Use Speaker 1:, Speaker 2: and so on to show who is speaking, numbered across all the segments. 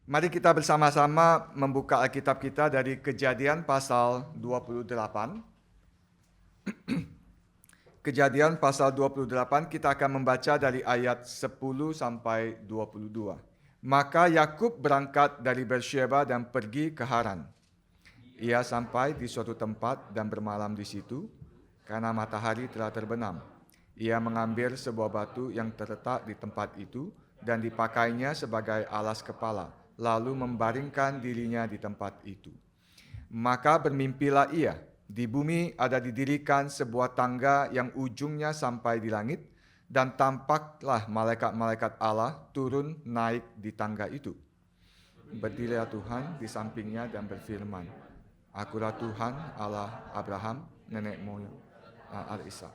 Speaker 1: Mari kita bersama-sama membuka Alkitab kita dari Kejadian pasal 28. Kejadian pasal 28 kita akan membaca dari ayat 10 sampai 22. Maka Yakub berangkat dari Beersheba dan pergi ke Haran. Ia sampai di suatu tempat dan bermalam di situ karena matahari telah terbenam. Ia mengambil sebuah batu yang terletak di tempat itu dan dipakainya sebagai alas kepala, lalu membaringkan dirinya di tempat itu. Maka bermimpilah ia, di bumi ada didirikan sebuah tangga yang ujungnya sampai di langit, dan tampaklah malaikat-malaikat Allah turun naik di tangga itu. Berdirilah Tuhan di sampingnya dan berfirman, Akulah Tuhan Allah Abraham, nenek moyang Al-Ishak.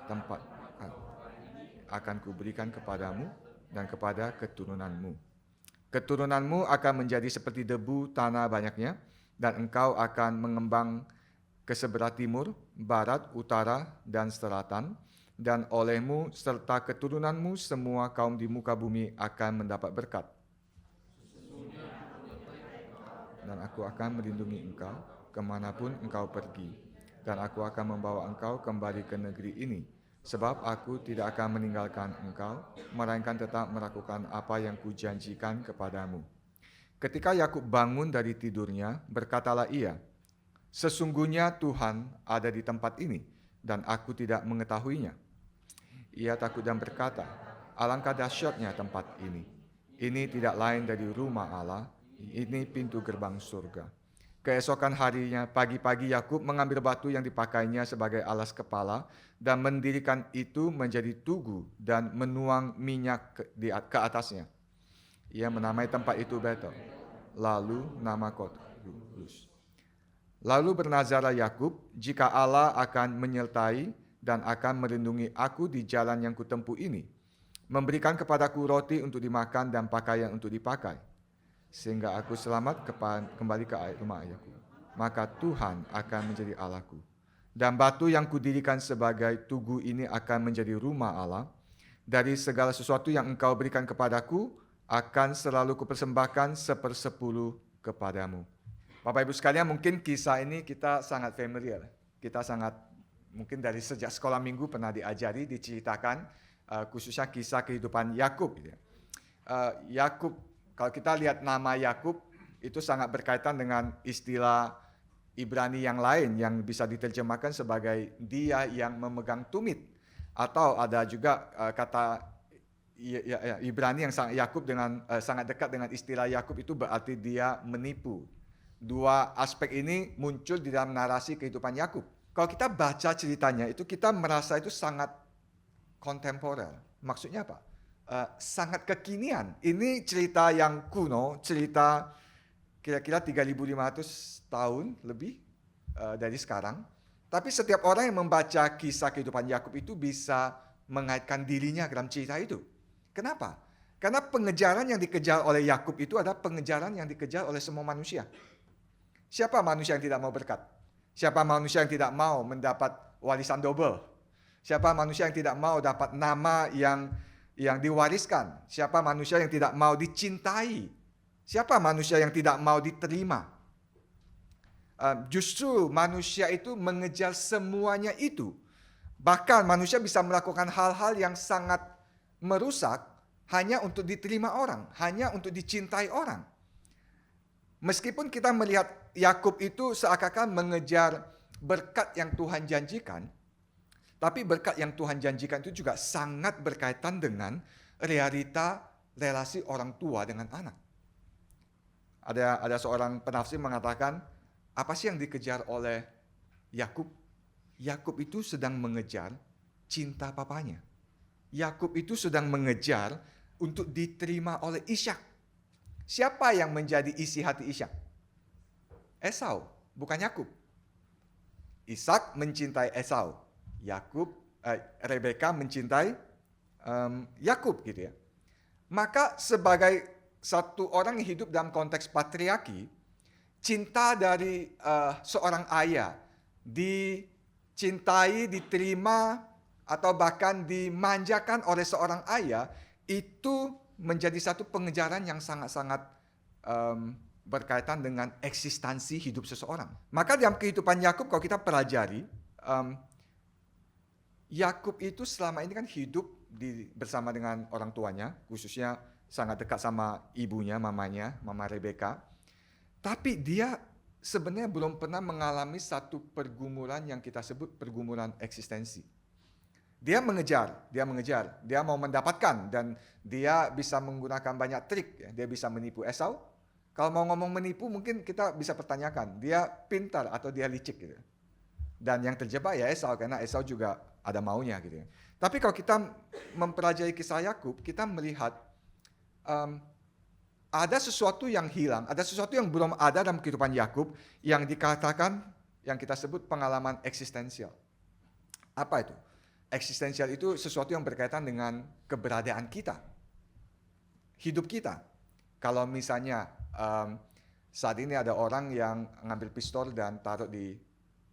Speaker 1: Tempat akan kuberikan kepadamu dan kepada keturunanmu. Keturunanmu akan menjadi seperti debu tanah banyaknya, dan engkau akan mengembang ke sebelah timur, barat, utara, dan selatan, dan olehmu serta keturunanmu semua kaum di muka bumi akan mendapat berkat. Dan aku akan melindungi engkau kemanapun engkau pergi, dan aku akan membawa engkau kembali ke negeri ini, sebab aku tidak akan meninggalkan engkau, melainkan tetap melakukan apa yang kujanjikan kepadamu. Ketika Yakub bangun dari tidurnya, berkatalah ia, Sesungguhnya Tuhan ada di tempat ini, dan aku tidak mengetahuinya. Ia takut dan berkata, Alangkah dahsyatnya tempat ini. Ini tidak lain dari rumah Allah, ini pintu gerbang surga. Keesokan harinya, pagi-pagi Yakub mengambil batu yang dipakainya sebagai alas kepala dan mendirikan itu menjadi tugu dan menuang minyak ke atasnya. Ia menamai tempat itu Betel, lalu nama Kudus. Lalu bernazarlah Yakub, jika Allah akan menyertai dan akan melindungi aku di jalan yang kutempuh ini, memberikan kepadaku roti untuk dimakan dan pakaian untuk dipakai, sehingga aku selamat kembali ke rumah ayahku. Maka Tuhan akan menjadi Allahku. Dan batu yang kudirikan sebagai tugu ini akan menjadi rumah Allah. Dari segala sesuatu yang engkau berikan kepadaku, akan selalu kupersembahkan 1/10 kepadamu. Bapak Ibu sekalian, mungkin kisah ini kita sangat familiar. Kita sangat, mungkin dari sejak sekolah minggu pernah diajari, diceritakan, khususnya kisah kehidupan Yakub. Yakub, kalau kita lihat nama Yakub itu sangat berkaitan dengan istilah Ibrani yang lain yang bisa diterjemahkan sebagai dia yang memegang tumit, atau ada juga kata Ibrani yang Yakub dengan sangat dekat dengan istilah Yakub itu berarti dia menipu. Dua aspek ini muncul di dalam narasi kehidupan Yakub. Kalau kita baca ceritanya itu kita merasa itu sangat kontemporer. Maksudnya apa? Sangat kekinian. Ini cerita yang kuno, cerita kira-kira 3.500 tahun lebih dari sekarang. Tapi setiap orang yang membaca kisah kehidupan Yakub itu bisa mengaitkan dirinya dalam cerita itu. Kenapa? Karena pengejaran yang dikejar oleh Yakub itu adalah pengejaran yang dikejar oleh semua manusia. Siapa manusia yang tidak mau berkat? Siapa manusia yang tidak mau mendapat warisan double? Siapa manusia yang tidak mau dapat nama yang diwariskan? Siapa manusia yang tidak mau dicintai? Siapa manusia yang tidak mau diterima? Justru manusia itu mengejar semuanya itu. Bahkan manusia bisa melakukan hal-hal yang sangat merusak hanya untuk diterima orang, hanya untuk dicintai orang. Meskipun kita melihat Yakub itu seakan-akan mengejar berkat yang Tuhan janjikan, tapi berkat yang Tuhan janjikan itu juga sangat berkaitan dengan realita relasi orang tua dengan anak. Ada seorang penafsir mengatakan, apa sih yang dikejar oleh Yakub? Yakub itu sedang mengejar cinta papanya. Yakub itu sedang mengejar untuk diterima oleh Ishak. Siapa yang menjadi isi hati Ishak? Esau, bukan Yakub. Ishak mencintai Esau. Rebeka mencintai Yakub gitu ya. Maka sebagai satu orang yang hidup dalam konteks patriarki, cinta dari seorang ayah dicintai, diterima, atau bahkan dimanjakan oleh seorang ayah itu menjadi satu pengejaran yang sangat-sangat berkaitan dengan eksistensi hidup seseorang. Maka dalam kehidupan Yakub kalau kita pelajari, Yakub itu selama ini kan hidup bersama dengan orang tuanya, khususnya sangat dekat sama ibunya, mamanya, Mama Rebeka. Tapi dia sebenarnya belum pernah mengalami satu pergumulan yang kita sebut pergumulan eksistensi. Dia mengejar, dia mau mendapatkan, dan dia bisa menggunakan banyak trik. Dia bisa menipu Esau. Kalau mau ngomong menipu mungkin kita bisa pertanyakan, dia pintar atau dia licik gitu. Dan yang terjebak ya Esau, karena Esau juga ada maunya gitu. Tapi kalau kita mempelajari kisah Yakub, kita melihat ada sesuatu yang hilang, ada sesuatu yang belum ada dalam kehidupan Yakub yang dikatakan, yang kita sebut pengalaman eksistensial. Apa itu? Eksistensial itu sesuatu yang berkaitan dengan keberadaan kita, hidup kita. Kalau misalnya saat ini ada orang yang ngambil pistol dan taruh di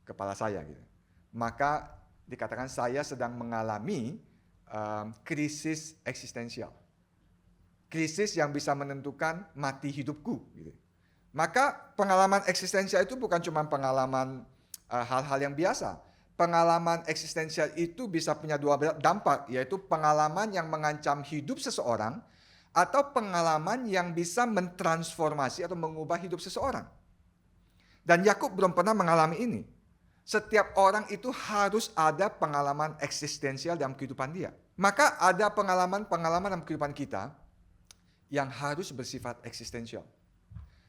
Speaker 1: kepala saya, gitu, maka dikatakan saya sedang mengalami krisis eksistensial, krisis yang bisa menentukan mati hidupku. Gitu. Maka pengalaman eksistensial itu bukan cuma pengalaman hal-hal yang biasa. Pengalaman eksistensial itu bisa punya dua dampak, yaitu pengalaman yang mengancam hidup seseorang atau pengalaman yang bisa mentransformasi atau mengubah hidup seseorang. Dan Yakub belum pernah mengalami ini. Setiap orang itu harus ada pengalaman eksistensial dalam kehidupan dia. Maka ada pengalaman-pengalaman dalam kehidupan kita yang harus bersifat eksistensial.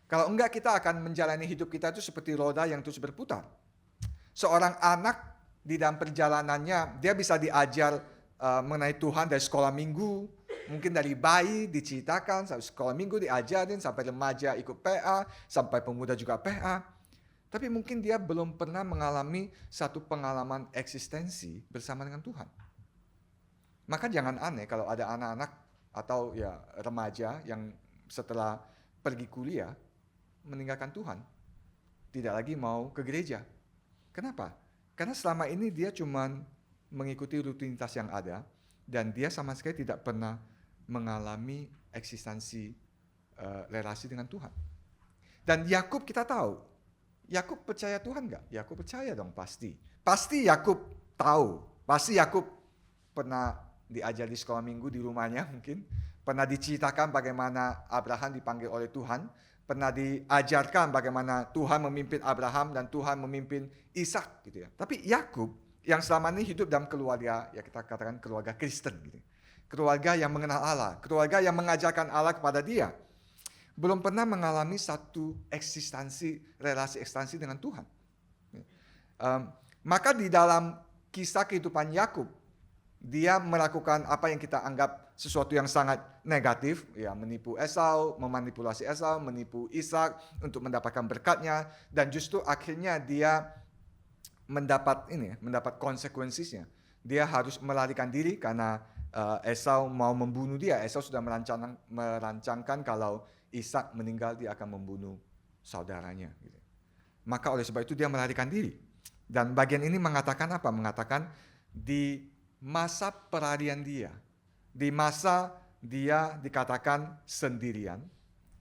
Speaker 1: Kalau enggak, kita akan menjalani hidup kita itu seperti roda yang terus berputar. Seorang anak di dalam perjalanannya, dia bisa diajar mengenai Tuhan dari sekolah minggu, mungkin dari bayi diceritakan, sampai sekolah minggu diajarin, sampai remaja ikut PA, sampai pemuda juga PA. Tapi mungkin dia belum pernah mengalami satu pengalaman eksistensi bersama dengan Tuhan. Maka jangan aneh kalau ada anak-anak atau ya remaja yang setelah pergi kuliah meninggalkan Tuhan, tidak lagi mau ke gereja. Kenapa? Karena selama ini dia cuma mengikuti rutinitas yang ada dan dia sama sekali tidak pernah mengalami eksistensi relasi dengan Tuhan. Dan Yakub kita tahu, Yakub percaya Tuhan nggak? Yakub percaya dong, pasti. Pasti Yakub tahu, pasti Yakub pernah diajar di sekolah minggu di rumahnya mungkin, pernah diceritakan bagaimana Abraham dipanggil oleh Tuhan, pernah diajarkan bagaimana Tuhan memimpin Abraham dan Tuhan memimpin Ishak gitu ya. Tapi Yakub yang selama ini hidup dalam keluarga, ya kita katakan keluarga Kristen gitu. Keluarga yang mengenal Allah, keluarga yang mengajarkan Allah kepada dia, belum pernah mengalami satu relasi eksistensi dengan Tuhan. Maka di dalam kisah kehidupan Yakub, dia melakukan apa yang kita anggap sesuatu yang sangat negatif, ya, menipu Esau, memanipulasi Esau, menipu Ishak untuk mendapatkan berkatnya, dan justru akhirnya dia mendapat konsekuensinya. Dia harus melarikan diri karena Esau mau membunuh dia. Esau sudah merancangkan kalau Ishak meninggal dia akan membunuh saudaranya. Gitu. Maka oleh sebab itu dia melarikan diri. Dan bagian ini mengatakan apa? Mengatakan di masa pelarian dia, di masa dia dikatakan sendirian,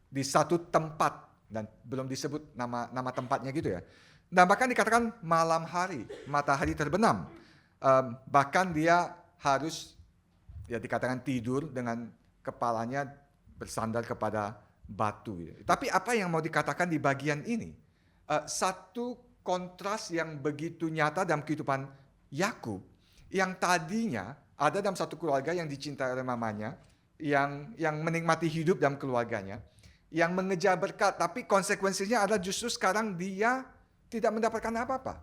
Speaker 1: di satu tempat, dan belum disebut nama tempatnya gitu ya. Dan bahkan dikatakan malam hari, matahari terbenam. Bahkan dia harus, ya dikatakan tidur dengan kepalanya bersandar kepada batu. Gitu. Tapi apa yang mau dikatakan di bagian ini? Satu kontras yang begitu nyata dalam kehidupan Yakub, yang tadinya ada dalam satu keluarga yang dicintai oleh mamanya, yang menikmati hidup dalam keluarganya, yang mengejar berkat, tapi konsekuensinya adalah justru sekarang dia tidak mendapatkan apa-apa.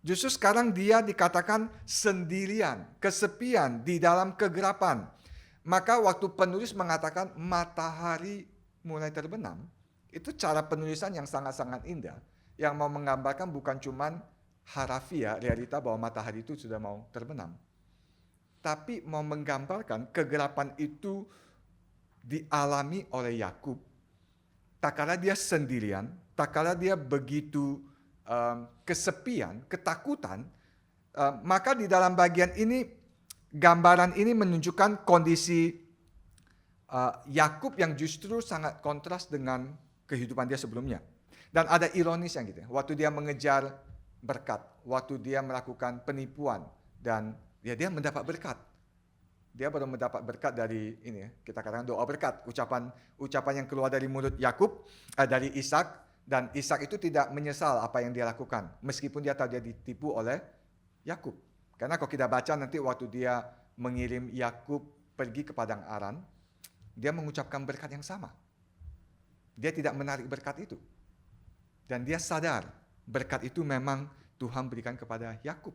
Speaker 1: Justru sekarang dia dikatakan sendirian, kesepian, di dalam kegelapan. Maka waktu penulis mengatakan matahari mulai terbenam, itu cara penulisan yang sangat-sangat indah, yang mau menggambarkan bukan cuman harafiah, realita bahwa matahari itu sudah mau terbenam, tapi mau menggambarkan kegelapan itu dialami oleh Yakub. Tak kala dia sendirian, tak kala dia begitu kesepian, ketakutan, maka di dalam bagian ini, gambaran ini menunjukkan kondisi Yakub yang justru sangat kontras dengan kehidupan dia sebelumnya. Dan ada ironisnya gitu. Waktu dia mengejar berkat, waktu dia melakukan penipuan dan dia mendapat berkat. Dia baru mendapat berkat dari ini, kita katakan doa berkat, ucapan yang keluar dari mulut Yakub, dari Ishak, dan Ishak itu tidak menyesal apa yang dia lakukan, meskipun dia tahu dia ditipu oleh Yakub. Karena kalau kita baca nanti waktu dia mengirim Yakub pergi ke padang Aran, dia mengucapkan berkat yang sama. Dia tidak menarik berkat itu. Dan dia sadar berkat itu memang Tuhan berikan kepada Yakub.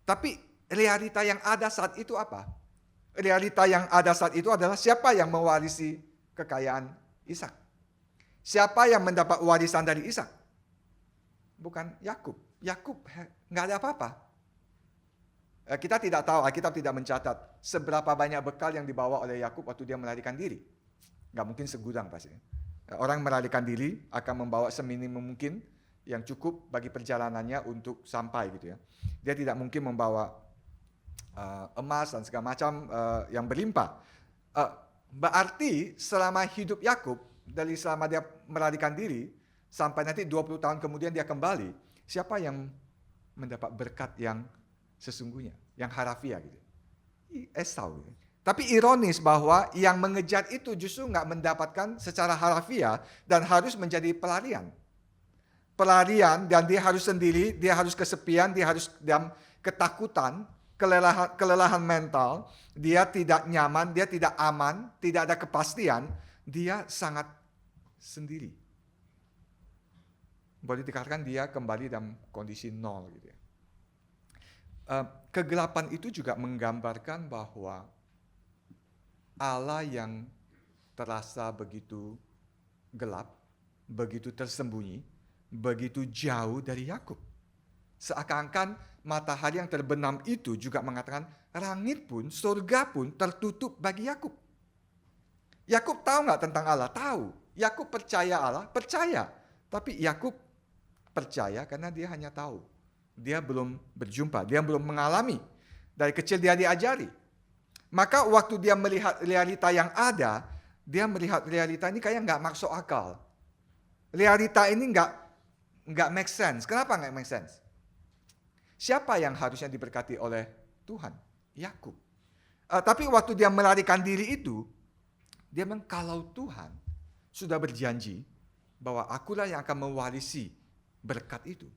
Speaker 1: Tapi realita yang ada saat itu apa? Realita yang ada saat itu adalah siapa yang mewarisi kekayaan Ishak? Siapa yang mendapat warisan dari Ishak? Bukan Yakub. Yakub nggak ada apa-apa. Kita tidak tahu, Alkitab tidak mencatat seberapa banyak bekal yang dibawa oleh Yakub waktu dia melarikan diri. Nggak mungkin segudang pasti. Orang melarikan diri akan membawa seminimum mungkin yang cukup bagi perjalanannya untuk sampai gitu ya. Dia tidak mungkin membawa emas dan segala macam yang berlimpah. Berarti selama hidup Yakub, dari selama dia melarikan diri sampai nanti 20 tahun kemudian dia kembali, siapa yang mendapat berkat yang sesungguhnya, yang harafiah gitu? Esau. Tapi ironis bahwa yang mengejar itu justru nggak mendapatkan secara harafiah dan harus menjadi pelarian. Pelarian dan dia harus sendiri, dia harus kesepian, dia harus dalam ketakutan, kelelahan mental, dia tidak nyaman, dia tidak aman, tidak ada kepastian, dia sangat sendiri. Boleh dikatakan dia kembali dalam kondisi nol gitu ya. Kegelapan itu juga menggambarkan bahwa Allah yang terasa begitu gelap, begitu tersembunyi, begitu jauh dari Yakub. Seakan-akan matahari yang terbenam itu juga mengatakan langit pun, surga pun tertutup bagi Yakub. Yakub tahu nggak tentang Allah? Tahu. Yakub percaya Allah? Percaya. Tapi Yakub percaya karena dia hanya tahu. Dia belum berjumpa, dia belum mengalami. Dari kecil dia diajari. Maka waktu dia melihat realita yang ada, dia melihat realita ini kayak nggak masuk akal. Realita ini nggak make sense. Kenapa nggak make sense? Siapa yang harusnya diberkati oleh Tuhan? Yakub. Tapi waktu dia melarikan diri itu, dia bilang kalau Tuhan sudah berjanji bahwa akulah yang akan mewarisi berkat itu.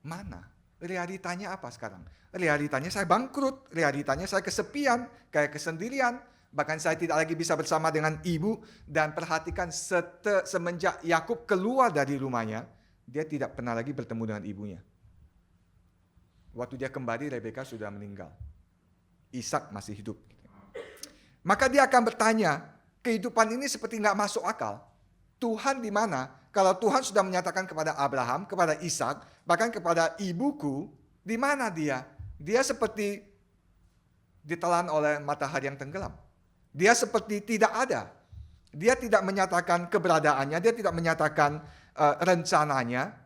Speaker 1: Mana? Realitanya apa sekarang? Realitanya saya bangkrut, realitanya saya kesepian, kayak kesendirian, bahkan saya tidak lagi bisa bersama dengan ibu. Dan perhatikan semenjak Yakub keluar dari rumahnya, dia tidak pernah lagi bertemu dengan ibunya. Waktu dia kembali, Rebeka sudah meninggal. Ishak masih hidup. Maka dia akan bertanya, kehidupan ini seperti nggak masuk akal. Tuhan di mana? Kalau Tuhan sudah menyatakan kepada Abraham, kepada Ishak, bahkan kepada ibuku, di mana dia? Dia seperti ditelan oleh matahari yang tenggelam. Dia seperti tidak ada. Dia tidak menyatakan keberadaannya, dia tidak menyatakan rencananya.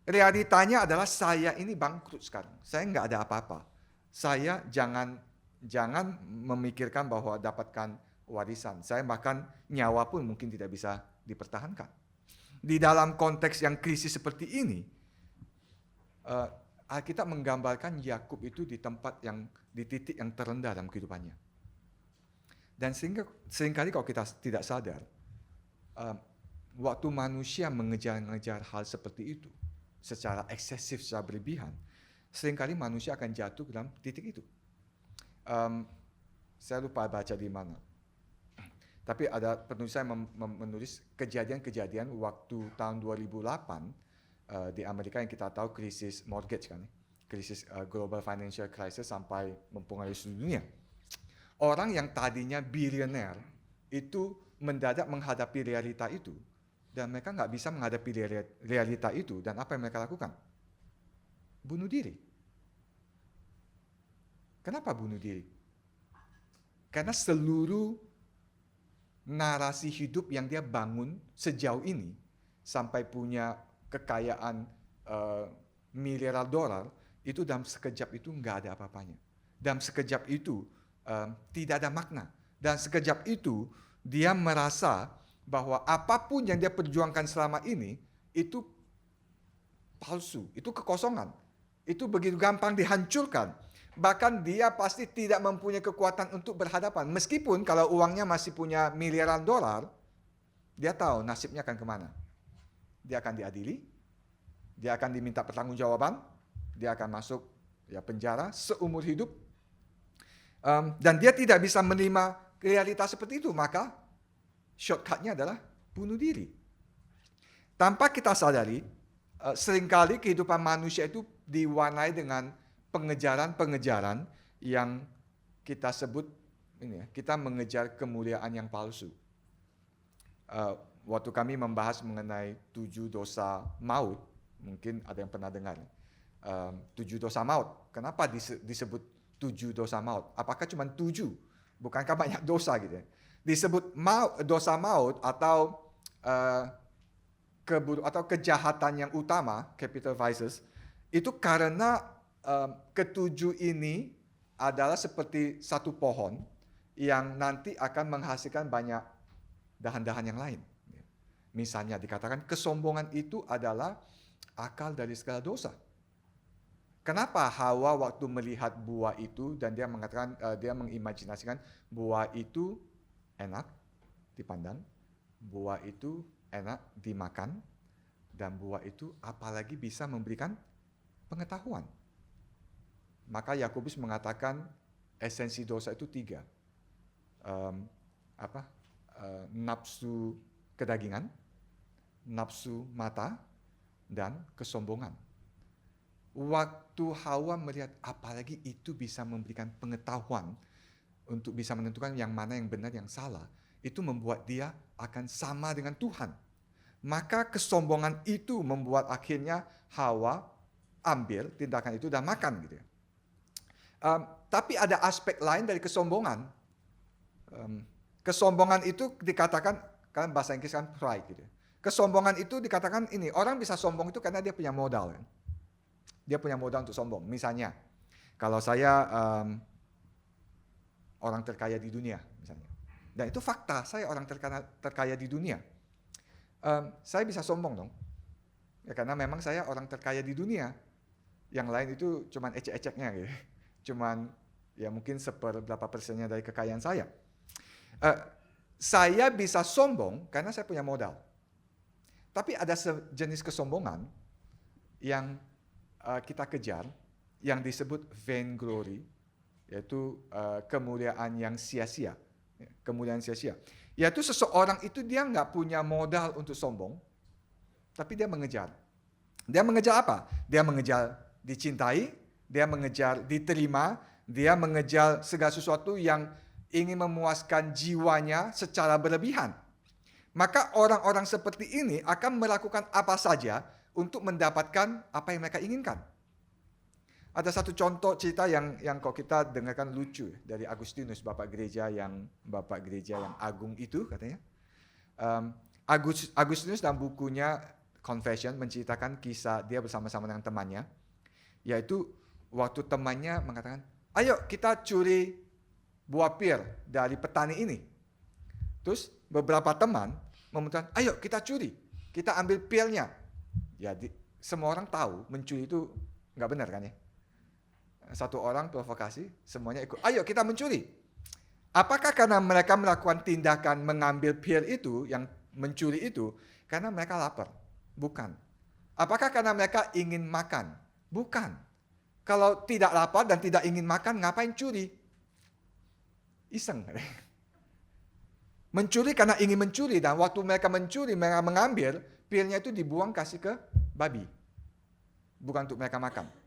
Speaker 1: Realitanya adalah saya ini bangkrut sekarang. Saya nggak ada apa-apa. Saya jangan memikirkan bahwa dapatkan warisan. Saya bahkan nyawa pun mungkin tidak bisa dipertahankan. Di dalam konteks yang krisis seperti ini, Alkitab menggambarkan Yakub itu di tempat yang di titik yang terendah dalam kehidupannya. Dan seringkali kalau kita tidak sadar, waktu manusia mengejar-ngejar hal seperti itu secara eksesif, secara berlebihan, seringkali manusia akan jatuh dalam titik itu. Saya lupa baca di mana. Tapi ada penulis saya menulis kejadian-kejadian waktu tahun 2008 di Amerika yang kita tahu krisis mortgage kan, krisis global financial crisis sampai mempengaruhi seluruh dunia. Orang yang tadinya bilioner itu mendadak menghadapi realita itu dan mereka nggak bisa menghadapi realita itu dan apa yang mereka lakukan? Bunuh diri. Kenapa bunuh diri? Karena seluruh narasi hidup yang dia bangun sejauh ini sampai punya kekayaan miliaran dolar itu dalam sekejap itu nggak ada apa-apanya. Dalam sekejap itu tidak ada makna. Dan sekejap itu, dia merasa bahwa apapun yang dia perjuangkan selama ini, itu palsu, itu kekosongan. Itu begitu gampang dihancurkan. Bahkan dia pasti tidak mempunyai kekuatan untuk berhadapan. Meskipun kalau uangnya masih punya miliaran dolar, dia tahu nasibnya akan kemana. Dia akan diadili, dia akan diminta pertanggungjawaban, dia akan masuk penjara seumur hidup. Dan dia tidak bisa menerima realitas seperti itu, maka shortcutnya adalah bunuh diri. Tanpa kita sadari, seringkali kehidupan manusia itu diwarnai dengan pengejaran-pengejaran yang kita sebut kita mengejar kemuliaan yang palsu. Waktu kami membahas mengenai 7 dosa maut, mungkin ada yang pernah dengar. 7 dosa maut. Kenapa disebut 7 dosa maut? Apakah cuma 7? Bukankah banyak dosa gitu ya? Disebut dosa maut atau kejahatan yang utama, capital vices, itu karena ketujuh ini adalah seperti satu pohon yang nanti akan menghasilkan banyak dahan-dahan yang lain. Misalnya dikatakan kesombongan itu adalah akal dari segala dosa. Kenapa Hawa waktu melihat buah itu dan dia mengatakan, dia mengimajinasikan buah itu enak dipandang, buah itu enak dimakan, dan buah itu apalagi bisa memberikan pengetahuan. Maka Yakobus mengatakan esensi dosa itu 3. Nafsu kedagingan, nafsu mata, dan kesombongan. Waktu Hawa melihat apalagi itu bisa memberikan pengetahuan untuk bisa menentukan yang mana yang benar, yang salah, itu membuat dia akan sama dengan Tuhan. Maka kesombongan itu membuat akhirnya Hawa ambil tindakan itu dan makan gitu ya. Tapi ada aspek lain dari kesombongan. Kesombongan itu dikatakan, kan bahasa Inggris kan pride gitu ya. Kesombongan itu dikatakan ini, orang bisa sombong itu karena dia punya modal kan. Dia punya modal untuk sombong. Misalnya, kalau saya orang terkaya di dunia misalnya. Dan itu fakta, saya orang terkaya di dunia. Saya bisa sombong dong. Ya, karena memang saya orang terkaya di dunia. Yang lain itu cuman ecek-eceknya gitu. Cuman ya mungkin seberapa persennya dari kekayaan saya. Saya bisa sombong karena saya punya modal. Tapi ada sejenis kesombongan yang kita kejar, yang disebut vainglory, yaitu kemuliaan yang sia-sia. Kemuliaan sia-sia. Yaitu seseorang itu dia nggak punya modal untuk sombong, tapi dia mengejar. Dia mengejar apa? Dia mengejar dicintai, dia mengejar diterima, dia mengejar segala sesuatu yang ingin memuaskan jiwanya secara berlebihan. Maka orang-orang seperti ini akan melakukan apa saja untuk mendapatkan apa yang mereka inginkan. Ada satu contoh cerita yang kalau kita dengarkan lucu dari Agustinus, bapak gereja yang agung itu katanya. Agustinus dalam bukunya Confession menceritakan kisah dia bersama-sama dengan temannya, yaitu waktu temannya mengatakan, ayo kita curi buah pir dari petani ini. Terus beberapa teman memutuskan, ayo kita curi, kita ambil pirnya. Jadi semua orang tahu mencuri itu nggak benar kan ya. Satu orang provokasi, semuanya ikut, ayo kita mencuri. Apakah karena mereka melakukan tindakan mengambil pir itu, yang mencuri itu, karena mereka lapar? Bukan. Apakah karena mereka ingin makan? Bukan. Kalau tidak lapar dan tidak ingin makan, ngapain curi? Iseng. Mencuri karena ingin mencuri, dan waktu mereka mencuri, mereka mengambil, pirnya itu dibuang kasih ke babi. Bukan untuk mereka makan.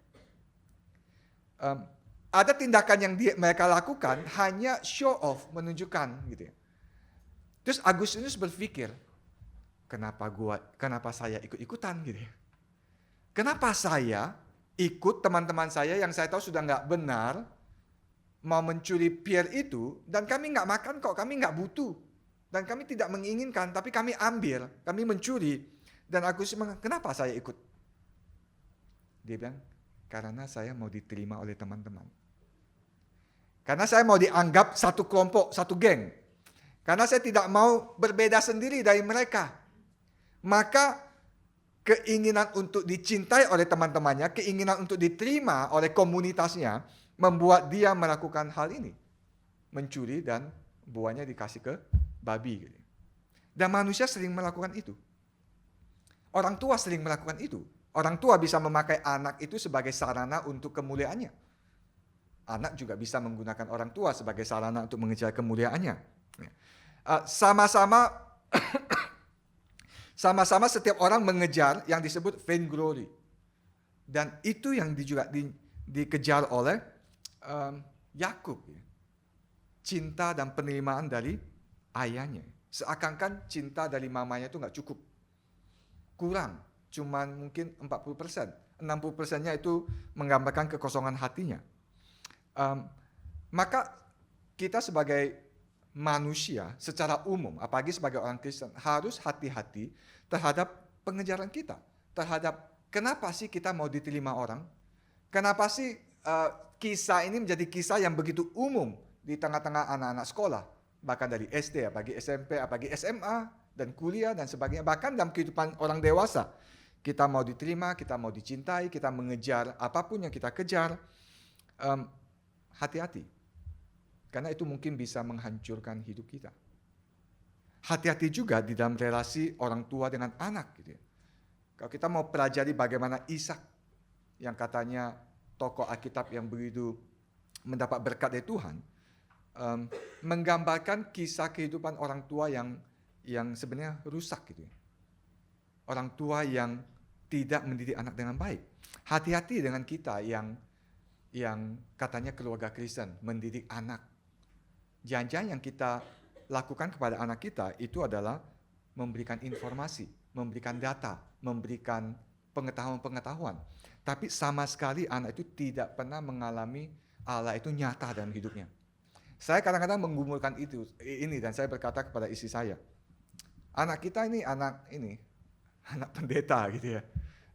Speaker 1: Ada tindakan yang mereka lakukan hanya show off, menunjukkan gitu ya. Terus Agustinus berpikir, kenapa saya ikut-ikutan gitu ya? Kenapa saya ikut teman-teman saya yang saya tahu sudah nggak benar mau mencuri pir itu, dan kami nggak makan kok, kami nggak butuh, dan kami tidak menginginkan, tapi kami ambil, kami mencuri. Dan Agustinus mengatakan, kenapa saya ikut? Dia bilang, karena saya mau diterima oleh teman-teman. Karena saya mau dianggap satu kelompok, satu geng. Karena saya tidak mau berbeda sendiri dari mereka. Maka keinginan untuk dicintai oleh teman-temannya, keinginan untuk diterima oleh komunitasnya, membuat dia melakukan hal ini. Mencuri dan buahnya dikasih ke babi. Dan manusia sering melakukan itu. Orang tua sering melakukan itu. Orang tua bisa memakai anak itu sebagai sarana untuk kemuliaannya. Anak juga bisa menggunakan orang tua sebagai sarana untuk mengejar kemuliaannya. Sama-sama setiap orang mengejar yang disebut vainglory. Dan itu yang juga dikejar oleh Yakub. Cinta dan penerimaan dari ayahnya. Seakan-akan cinta dari mamanya itu nggak cukup. Kurang, cuman mungkin 40%. 60%-nya itu menggambarkan kekosongan hatinya. Maka kita sebagai manusia secara umum, apalagi sebagai orang Kristen, harus hati-hati terhadap pengejaran kita. Terhadap kenapa sih kita mau diterima orang? Kenapa sih kisah ini menjadi kisah yang begitu umum di tengah-tengah anak-anak sekolah? Bahkan dari SD, apalagi SMP, apalagi SMA, dan kuliah, dan sebagainya. Bahkan dalam kehidupan orang dewasa. Kita mau diterima, kita mau dicintai, kita mengejar apapun yang kita kejar. Hati-hati, karena itu mungkin bisa menghancurkan hidup kita. Hati-hati juga di dalam relasi orang tua dengan anak. Gitu ya. Kalau kita mau pelajari bagaimana Ishak, yang katanya tokoh Alkitab yang begitu mendapat berkat dari Tuhan, menggambarkan kisah kehidupan orang tua yang sebenarnya rusak. Gitu ya. Orang tua yang tidak mendidik anak dengan baik. Hati-hati dengan kita yang katanya keluarga Kristen, mendidik anak. Jangan-jangan yang kita lakukan kepada anak kita itu adalah memberikan informasi, memberikan data, memberikan pengetahuan-pengetahuan. Tapi sama sekali anak itu tidak pernah mengalami Allah itu nyata dalam hidupnya. Saya kadang-kadang menggumulkan ini dan saya berkata kepada istri saya, anak kita ini anak pendeta gitu ya.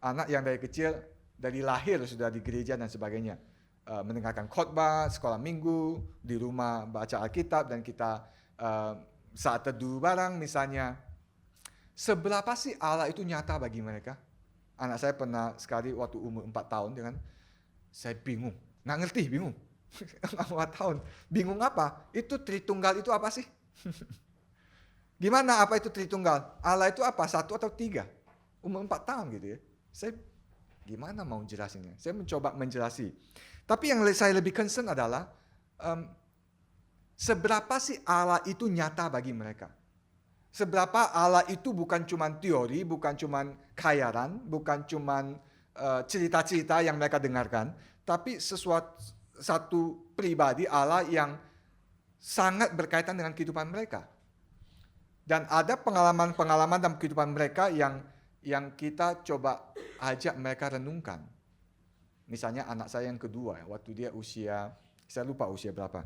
Speaker 1: Anak yang dari kecil, dari lahir sudah di gereja dan sebagainya. Mendengarkan khotbah, sekolah minggu, di rumah baca Alkitab, dan kita saat teduh bareng misalnya. Seberapa sih Allah itu nyata bagi mereka? Anak saya pernah sekali waktu umur 4 tahun saya bingung, nggak ngerti, bingung. 4 tahun, bingung apa? Itu Tritunggal itu apa sih? Gimana apa itu Tritunggal? Allah itu apa? 1 atau 3? Umur 4 tahun gitu ya. Saya gimana mau jelasinnya? Saya mencoba menjelasi. Tapi yang saya lebih concern adalah seberapa sih Allah itu nyata bagi mereka? Seberapa Allah itu bukan cuma teori, bukan cuma khayalan, bukan cuma cerita-cerita yang mereka dengarkan, tapi satu pribadi Allah yang sangat berkaitan dengan kehidupan mereka. Dan ada pengalaman-pengalaman dalam kehidupan mereka yang kita coba ajak mereka renungkan. Misalnya anak saya yang kedua, waktu dia saya lupa usia berapa.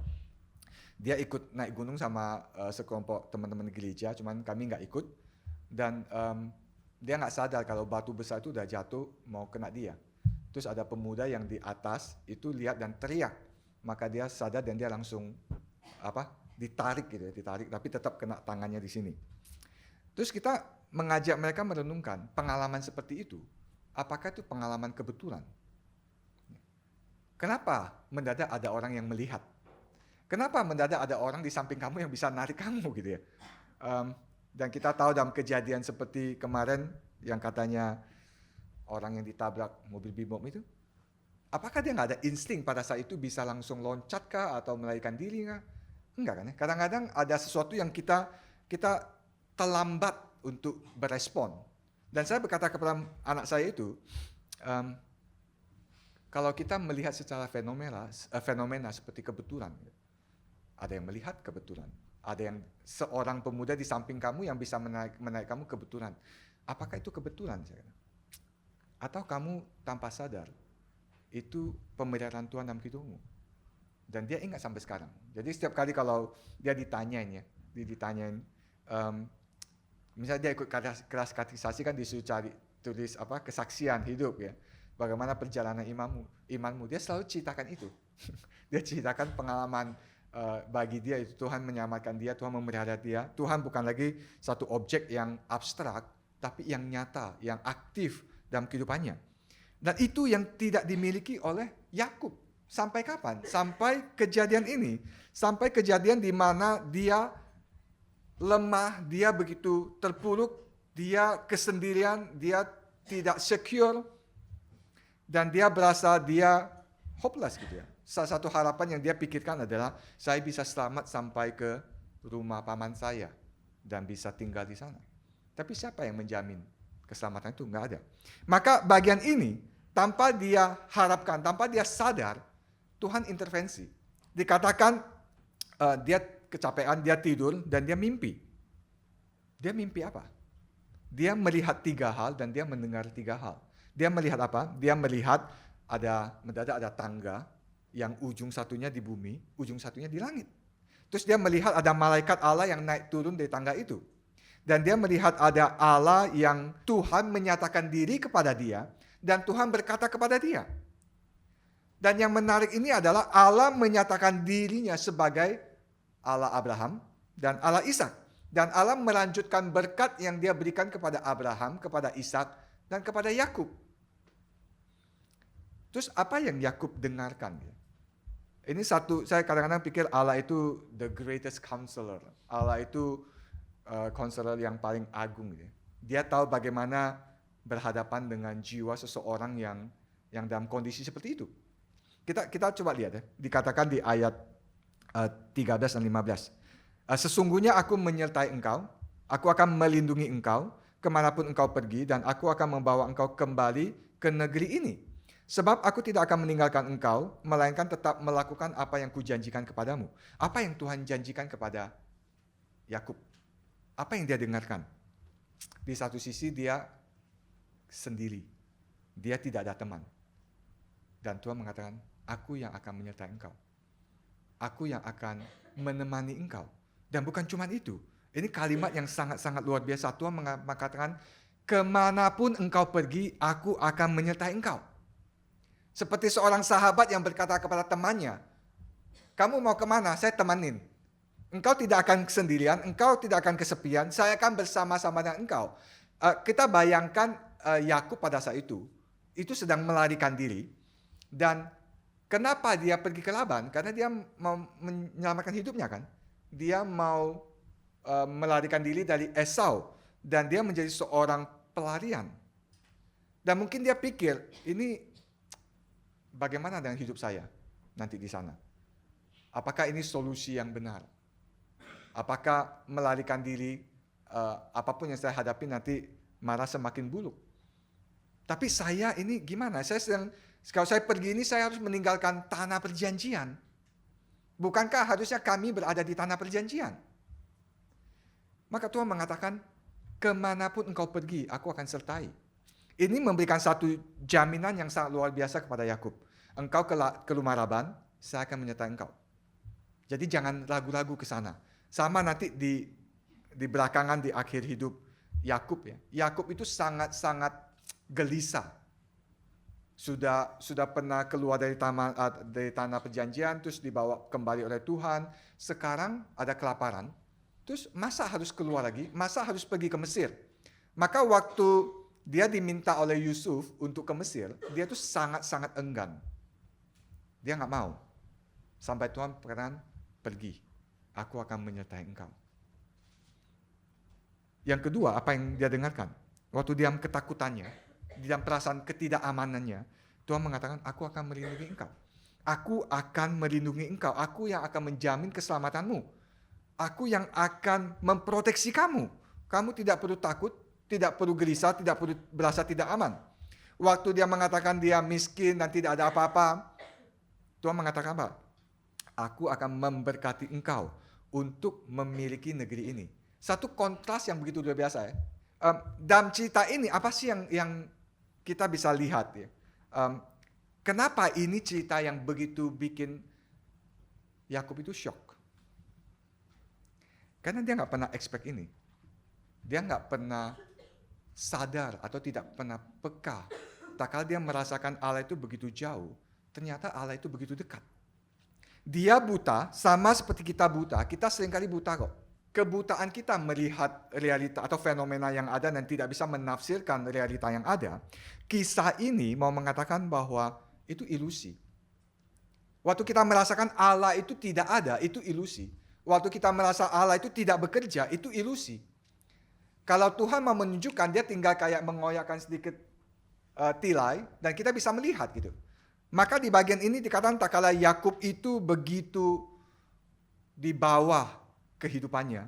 Speaker 1: Dia ikut naik gunung sama sekelompok teman-teman gereja, cuman kami nggak ikut. Dan dia nggak sadar kalau batu besar itu udah jatuh mau kena dia. Terus ada pemuda yang di atas itu lihat dan teriak. Maka dia sadar dan dia langsung ditarik gitu ya, tapi tetap kena tangannya di sini. Terus kita mengajak mereka merenungkan pengalaman seperti itu. Apakah itu pengalaman kebetulan? Kenapa mendadak ada orang yang melihat? Kenapa mendadak ada orang di samping kamu yang bisa narik kamu gitu ya? Dan kita tahu dalam kejadian seperti kemarin yang katanya orang yang ditabrak mobil bimob itu, apakah dia nggak ada insting pada saat itu bisa langsung loncat kah atau melarikan diri kah? Enggak kan ya? Kadang-kadang ada sesuatu yang kita terlambat untuk berespon. Dan saya berkata kepada anak saya itu, kalau kita melihat secara fenomena seperti kebetulan, ada yang melihat kebetulan, ada yang seorang pemuda di samping kamu yang bisa menarik kamu kebetulan. Apakah itu kebetulan? Atau kamu tanpa sadar itu pemeliharaan Tuhan dalam hidupmu? Dan dia ingat sampai sekarang. Jadi setiap kali kalau dia ditanyain, misalnya dia ikut kelas katekisasi kan disuruh tulis kesaksian hidup ya. bagaimana perjalanan imanmu. Dia selalu ceritakan itu. Dia ceritakan pengalaman bagi dia itu Tuhan menyelamatkan dia, Tuhan memelihara dia. Tuhan bukan lagi satu objek yang abstrak, tapi yang nyata, yang aktif dalam kehidupannya. Dan itu yang tidak dimiliki oleh Yakub. Sampai kapan? Sampai kejadian ini. Sampai kejadian di mana dia lemah, dia begitu terpuruk, dia kesendirian, dia tidak secure, dan dia berasa dia hopeless gitu ya. Salah satu harapan yang dia pikirkan adalah saya bisa selamat sampai ke rumah paman saya dan bisa tinggal di sana. Tapi siapa yang menjamin keselamatan itu? Nggak ada. Maka bagian ini tanpa dia harapkan, tanpa dia sadar, Tuhan intervensi. Dikatakan dia kecapean, dia tidur, dan dia mimpi. Dia mimpi apa? Dia melihat 3 hal dan dia mendengar 3 hal. Dia melihat apa? Dia melihat mendadak ada tangga yang ujung satunya di bumi, ujung satunya di langit. Terus dia melihat ada malaikat Allah yang naik turun dari tangga itu. Dan dia melihat ada Allah yang Tuhan menyatakan diri kepada dia, dan Tuhan berkata kepada dia. Dan yang menarik ini adalah Allah menyatakan dirinya sebagai Allah Abraham dan Allah Ishak. Dan Allah melanjutkan berkat yang dia berikan kepada Abraham, kepada Ishak, dan kepada Yakub. Terus apa yang Yakub dengarkan? Ini saya kadang-kadang pikir Allah itu the greatest counselor. Allah itu counselor yang paling agung. Dia tahu bagaimana berhadapan dengan jiwa seseorang yang dalam kondisi seperti itu. Kita coba lihat ya, dikatakan di ayat 13 dan 15. Sesungguhnya aku menyertai engkau, aku akan melindungi engkau kemanapun engkau pergi, dan aku akan membawa engkau kembali ke negeri ini. Sebab aku tidak akan meninggalkan engkau, melainkan tetap melakukan apa yang kujanjikan kepadamu. Apa yang Tuhan janjikan kepada Yakub? Apa yang dia dengarkan? Di satu sisi dia sendiri, dia tidak ada teman. Dan Tuhan mengatakan, aku yang akan menyertai engkau. Aku yang akan menemani engkau. Dan bukan cuma itu. Ini kalimat yang sangat-sangat luar biasa. Tuhan mengatakan, kemanapun engkau pergi, aku akan menyertai engkau. Seperti seorang sahabat yang berkata kepada temannya, kamu mau kemana? Saya temanin. Engkau tidak akan sendirian, engkau tidak akan kesepian, saya akan bersama-sama dengan engkau. Kita bayangkan Yakub pada saat itu sedang melarikan diri. Dan kenapa dia pergi ke Laban? Karena dia mau menyelamatkan hidupnya kan. Dia mau melarikan diri dari Esau. Dan dia menjadi seorang pelarian. Dan mungkin dia pikir, ini bagaimana dengan hidup saya nanti di sana? Apakah ini solusi yang benar? Apakah melarikan diri, apapun yang saya hadapi nanti malah semakin buruk? Tapi saya ini gimana? Kalau saya pergi ini saya harus meninggalkan tanah perjanjian. Bukankah harusnya kami berada di tanah perjanjian? Maka Tuhan mengatakan, kemanapun engkau pergi, aku akan sertai. Ini memberikan satu jaminan yang sangat luar biasa kepada Yakub. Engkau ke rumah Laban, saya akan menyertai engkau. Jadi jangan ragu-ragu ke sana. Sama nanti di belakangan di akhir hidup Yakub ya. Yakub itu sangat-sangat gelisah. Sudah pernah keluar dari tanah perjanjian, terus dibawa kembali oleh Tuhan. Sekarang ada kelaparan. Terus masa harus keluar lagi? Masa harus pergi ke Mesir? Maka waktu dia diminta oleh Yusuf untuk ke Mesir, dia tuh sangat-sangat enggan. Dia nggak mau. Sampai Tuhan berkata, pergi. Aku akan menyertai engkau. Yang kedua, apa yang dia dengarkan? Waktu dia ketakutannya, di dalam perasaan ketidakamanannya, Tuhan mengatakan, aku akan melindungi engkau. Aku akan melindungi engkau. Aku yang akan menjamin keselamatanmu. Aku yang akan memproteksi kamu. Kamu tidak perlu takut, tidak perlu gelisah, tidak perlu berasa tidak aman. Waktu dia mengatakan dia miskin dan tidak ada apa-apa, Tuhan mengatakan apa? Aku akan memberkati engkau untuk memiliki negeri ini. Satu kontras yang begitu luar biasa ya. Dalam cerita ini apa sih yang kita bisa lihat ya? Kenapa ini cerita yang begitu bikin Yakub itu shock? Karena dia nggak pernah expect ini. Dia nggak pernah sadar atau tidak pernah peka tak kala dia merasakan Allah itu begitu jauh, ternyata Allah itu begitu dekat. Dia buta, sama seperti kita buta. Kita seringkali buta kok. Kebutaan kita melihat realita atau fenomena yang ada dan tidak bisa menafsirkan realita yang ada. Kisah ini mau mengatakan bahwa itu ilusi. Waktu kita merasakan Allah itu tidak ada, itu ilusi. Waktu kita merasa Allah itu tidak bekerja, itu ilusi. Kalau Tuhan mau menunjukkan, dia tinggal kayak mengoyakkan sedikit tilai dan kita bisa melihat gitu. Maka di bagian ini dikatakan tak kala Yakub itu begitu di bawah kehidupannya,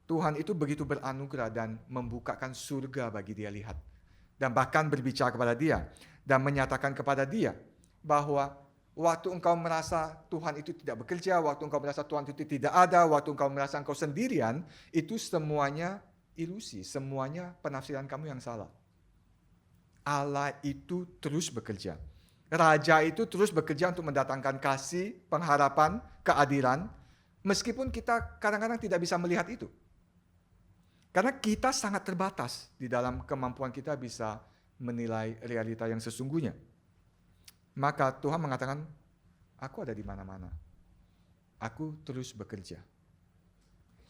Speaker 1: Tuhan itu begitu beranugerah dan membukakan surga bagi dia lihat. Dan bahkan berbicara kepada dia dan menyatakan kepada dia bahwa waktu engkau merasa Tuhan itu tidak bekerja, waktu engkau merasa Tuhan itu tidak ada, waktu engkau merasa engkau sendirian, itu semuanya ilusi, semuanya penafsiran kamu yang salah. Allah itu terus bekerja. Raja itu terus bekerja untuk mendatangkan kasih, pengharapan, keadilan, meskipun kita kadang-kadang tidak bisa melihat itu. Karena kita sangat terbatas di dalam kemampuan kita bisa menilai realita yang sesungguhnya. Maka Tuhan mengatakan, aku ada di mana-mana. Aku terus bekerja.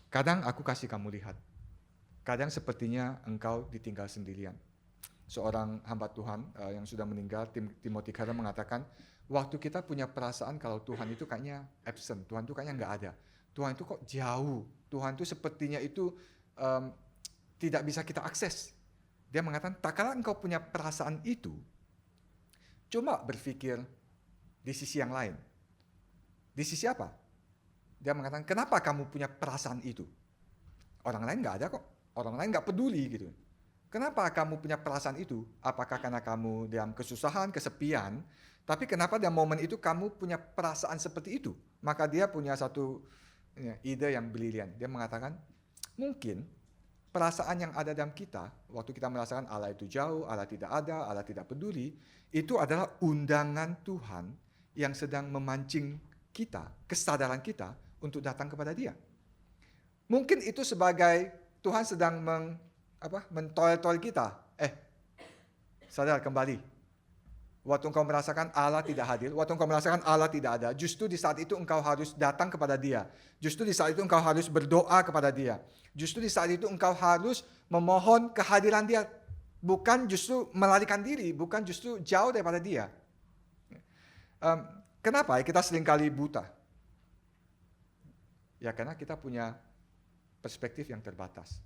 Speaker 1: Kadang aku kasih kamu lihat. Kadang sepertinya engkau ditinggal sendirian. Seorang hamba Tuhan yang sudah meninggal, Timothy Keller mengatakan, waktu kita punya perasaan kalau Tuhan itu kayaknya absent, Tuhan itu kayaknya nggak ada. Tuhan itu kok jauh, Tuhan itu sepertinya itu tidak bisa kita akses. Dia mengatakan, tak kala engkau punya perasaan itu, coba berpikir di sisi yang lain. Di sisi apa? Dia mengatakan, kenapa kamu punya perasaan itu? Orang lain nggak ada kok, orang lain nggak peduli gitu. Kenapa kamu punya perasaan itu? Apakah karena kamu dalam kesusahan, kesepian? Tapi kenapa dalam momen itu kamu punya perasaan seperti itu? Maka dia punya satu ide yang brilian. Dia mengatakan, mungkin perasaan yang ada dalam kita, waktu kita merasakan Allah itu jauh, Allah tidak ada, Allah tidak peduli, itu adalah undangan Tuhan yang sedang memancing kita, kesadaran kita untuk datang kepada Dia. Mungkin itu sebagai Tuhan sedang mentoel-toel kita. Sadar kembali. Waktu engkau merasakan Allah tidak hadir, waktu engkau merasakan Allah tidak ada, justru di saat itu engkau harus datang kepada Dia. Justru di saat itu engkau harus berdoa kepada Dia. Justru di saat itu engkau harus memohon kehadiran Dia. Bukan justru melarikan diri, bukan justru jauh daripada Dia. Kenapa kita seringkali buta? Ya karena kita punya perspektif yang terbatas.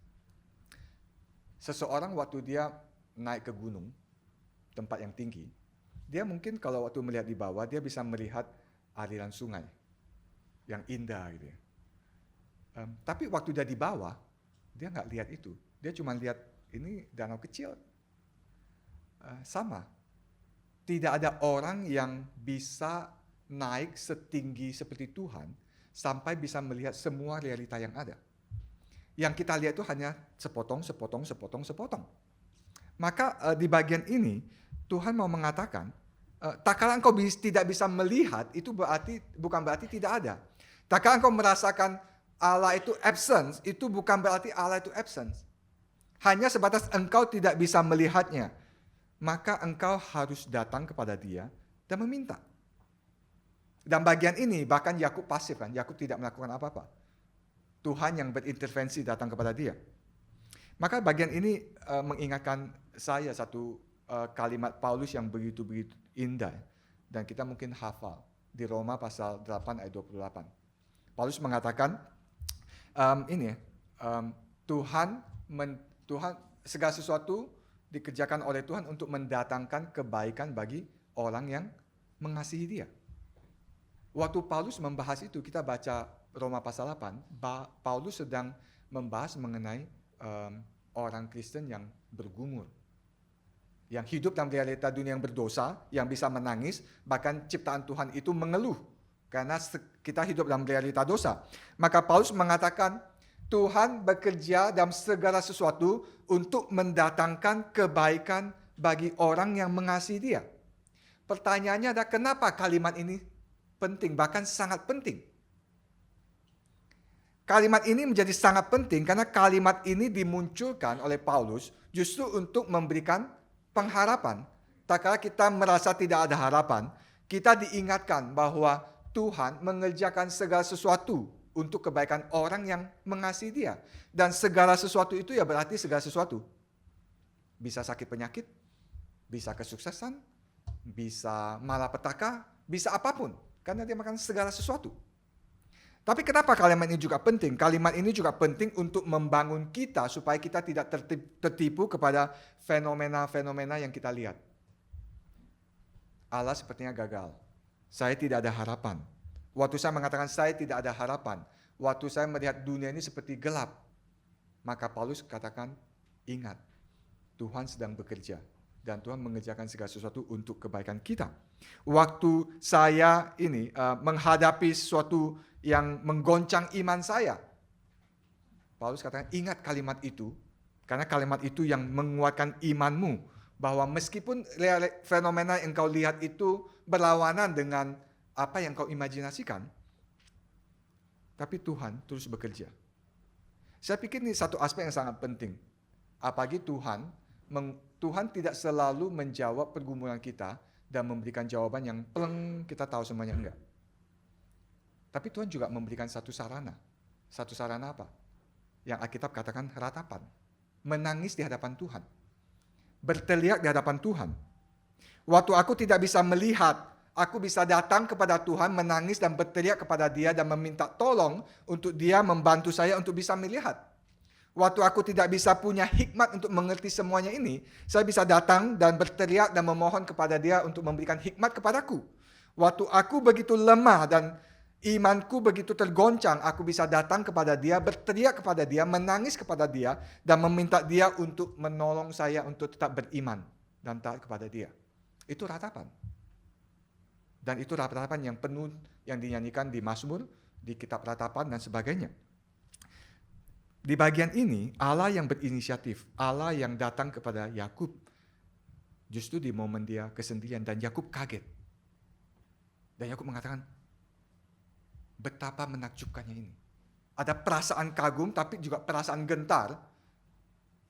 Speaker 1: Seseorang waktu dia naik ke gunung, tempat yang tinggi, dia mungkin kalau waktu melihat di bawah, dia bisa melihat aliran sungai yang indah gitu ya. Tapi waktu dia di bawah, dia nggak lihat itu. Dia cuma lihat ini danau kecil. Sama. Tidak ada orang yang bisa naik setinggi seperti Tuhan sampai bisa melihat semua realita yang ada. Yang kita lihat itu hanya sepotong. Maka di bagian ini Tuhan mau mengatakan, tak kala engkau tidak bisa melihat, itu bukan berarti tidak ada. Tak kala engkau merasakan Allah itu absence, itu bukan berarti Allah itu absence. Hanya sebatas engkau tidak bisa melihatnya. Maka engkau harus datang kepada Dia dan meminta. Dan bagian ini bahkan Yakub pasif kan, Yakub tidak melakukan apa-apa. Tuhan yang berintervensi datang kepada dia. Maka bagian ini mengingatkan saya satu kalimat Paulus yang begitu-begitu indah. Dan kita mungkin hafal di Roma pasal 8 ayat 28. Paulus mengatakan, Tuhan segala sesuatu dikerjakan oleh Tuhan untuk mendatangkan kebaikan bagi orang yang mengasihi Dia. Waktu Paulus membahas itu, kita baca Roma pasal 8, Paulus sedang membahas mengenai orang Kristen yang bergumul. Yang hidup dalam realita dunia yang berdosa, yang bisa menangis, bahkan ciptaan Tuhan itu mengeluh. Karena kita hidup dalam realita dosa. Maka Paulus mengatakan, Tuhan bekerja dalam segala sesuatu untuk mendatangkan kebaikan bagi orang yang mengasihi Dia. Pertanyaannya adalah kenapa kalimat ini penting, bahkan sangat penting. Kalimat ini menjadi sangat penting karena kalimat ini dimunculkan oleh Paulus justru untuk memberikan pengharapan tak kala kita merasa tidak ada harapan, kita diingatkan bahwa Tuhan mengerjakan segala sesuatu untuk kebaikan orang yang mengasihi Dia. Dan segala sesuatu itu ya berarti segala sesuatu. Bisa sakit penyakit, bisa kesuksesan, bisa malapetaka, bisa apapun. Karena Dia makan segala sesuatu. Tapi kenapa kalimat ini juga penting? Kalimat ini juga penting untuk membangun kita supaya kita tidak tertipu kepada fenomena-fenomena yang kita lihat. Allah sepertinya gagal. Saya tidak ada harapan. Waktu saya mengatakan saya tidak ada harapan, waktu saya melihat dunia ini seperti gelap, maka Paulus katakan, ingat, Tuhan sedang bekerja. Dan Tuhan mengerjakan segala sesuatu untuk kebaikan kita. Waktu saya ini menghadapi sesuatu yang menggoncang iman saya, Paulus katakan ingat kalimat itu, karena kalimat itu yang menguatkan imanmu, bahwa meskipun fenomena yang kau lihat itu berlawanan dengan apa yang kau imajinasikan, tapi Tuhan terus bekerja. Saya pikir ini satu aspek yang sangat penting. Apalagi Tuhan tidak selalu menjawab pergumulan kita dan memberikan jawaban yang pleng kita tahu semuanya, enggak. Tapi Tuhan juga memberikan satu sarana. Satu sarana apa? Yang Alkitab katakan ratapan. Menangis di hadapan Tuhan. Berteriak di hadapan Tuhan. Waktu aku tidak bisa melihat, aku bisa datang kepada Tuhan, menangis dan berteriak kepada Dia dan meminta tolong untuk Dia membantu saya untuk bisa melihat. Waktu aku tidak bisa punya hikmat untuk mengerti semuanya ini, saya bisa datang dan berteriak dan memohon kepada Dia untuk memberikan hikmat kepadaku. Waktu aku begitu lemah dan imanku begitu tergoncang, aku bisa datang kepada Dia, berteriak kepada Dia, menangis kepada Dia, dan meminta Dia untuk menolong saya untuk tetap beriman dan taat kepada Dia. Itu ratapan. Dan itu ratapan yang penuh yang dinyanyikan di Mazmur, di kitab ratapan dan sebagainya. Di bagian ini, Allah yang berinisiatif, Allah yang datang kepada Yakub, justru di momen dia kesendirian, dan Yakub kaget. Dan Yakub mengatakan, betapa menakjubkannya ini. Ada perasaan kagum, tapi juga perasaan gentar.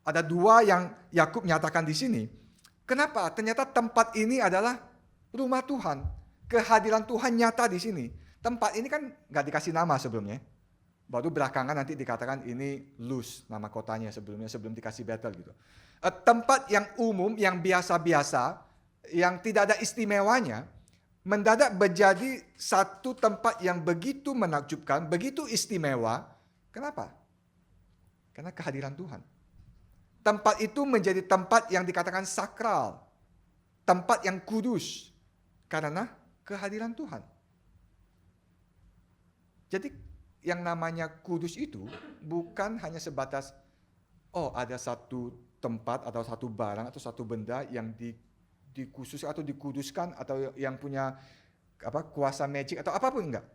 Speaker 1: Ada dua yang Yakub nyatakan di sini. Kenapa? Ternyata tempat ini adalah rumah Tuhan. Kehadiran Tuhan nyata di sini. Tempat ini kan nggak dikasih nama sebelumnya. Baru belakangan nanti dikatakan ini Luz, nama kotanya sebelum dikasih Bethel gitu. Tempat yang umum, yang biasa-biasa, yang tidak ada istimewanya, mendadak menjadi satu tempat yang begitu menakjubkan, begitu istimewa. Kenapa? Karena kehadiran Tuhan. Tempat itu menjadi tempat yang dikatakan sakral, tempat yang kudus, karena kehadiran Tuhan. Jadi yang namanya kudus itu bukan hanya sebatas, ada satu tempat atau satu barang atau satu benda yang dikhusus atau dikuduskan atau yang punya kuasa magic atau apapun, enggak.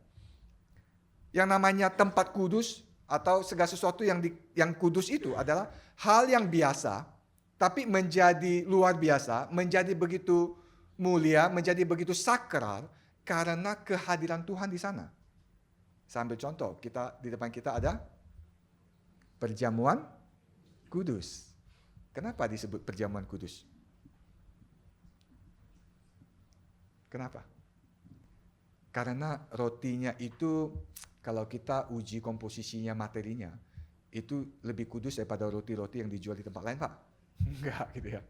Speaker 1: Yang namanya tempat kudus atau segala sesuatu yang kudus itu adalah hal yang biasa tapi menjadi luar biasa, menjadi begitu mulia, menjadi begitu sakral karena kehadiran Tuhan di sana. Saya ambil contoh, di depan kita ada perjamuan kudus. Kenapa disebut perjamuan kudus? Kenapa? Karena rotinya itu, kalau kita uji komposisinya, materinya, itu lebih kudus daripada roti-roti yang dijual di tempat lain, Pak. Enggak gitu ya.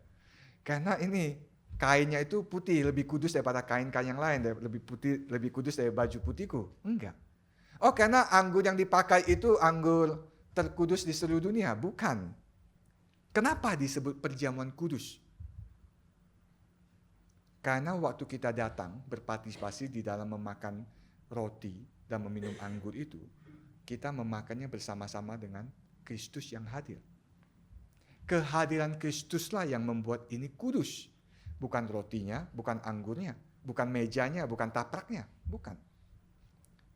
Speaker 1: Karena ini kainnya itu putih, lebih kudus daripada kain-kain yang lain, lebih kudus dari baju putihku. Enggak. Karena anggur yang dipakai itu anggur terkudus di seluruh dunia. Bukan. Kenapa disebut perjamuan kudus? Karena waktu kita datang berpartisipasi di dalam memakan roti dan meminum anggur itu, kita memakannya bersama-sama dengan Kristus yang hadir. Kehadiran Kristuslah yang membuat ini kudus. Bukan rotinya, bukan anggurnya, bukan mejanya, bukan tapraknya. Bukan.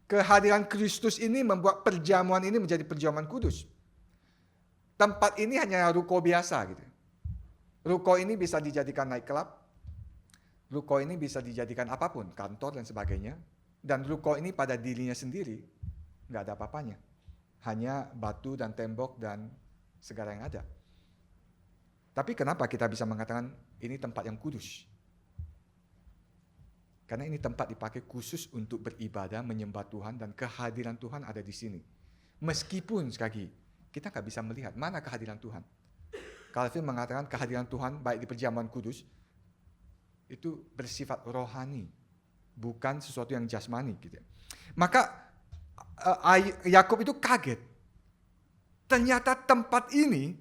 Speaker 1: Kehadiran Kristus ini membuat perjamuan ini menjadi perjamuan kudus. Tempat ini hanya ruko biasa gitu. Ruko ini bisa dijadikan nightclub. Ruko ini bisa dijadikan apapun, kantor dan sebagainya. Dan ruko ini pada dirinya sendiri nggak ada apa-apanya. Hanya batu dan tembok dan segala yang ada. Tapi kenapa kita bisa mengatakan ini tempat yang kudus? Karena ini tempat dipakai khusus untuk beribadah, menyembah Tuhan, dan kehadiran Tuhan ada di sini. Meskipun sekali lagi, kita nggak bisa melihat mana kehadiran Tuhan. Calvin mengatakan kehadiran Tuhan baik di perjamuan kudus itu bersifat rohani, bukan sesuatu yang jasmani gitu. Maka Yakub itu kaget. Ternyata tempat ini,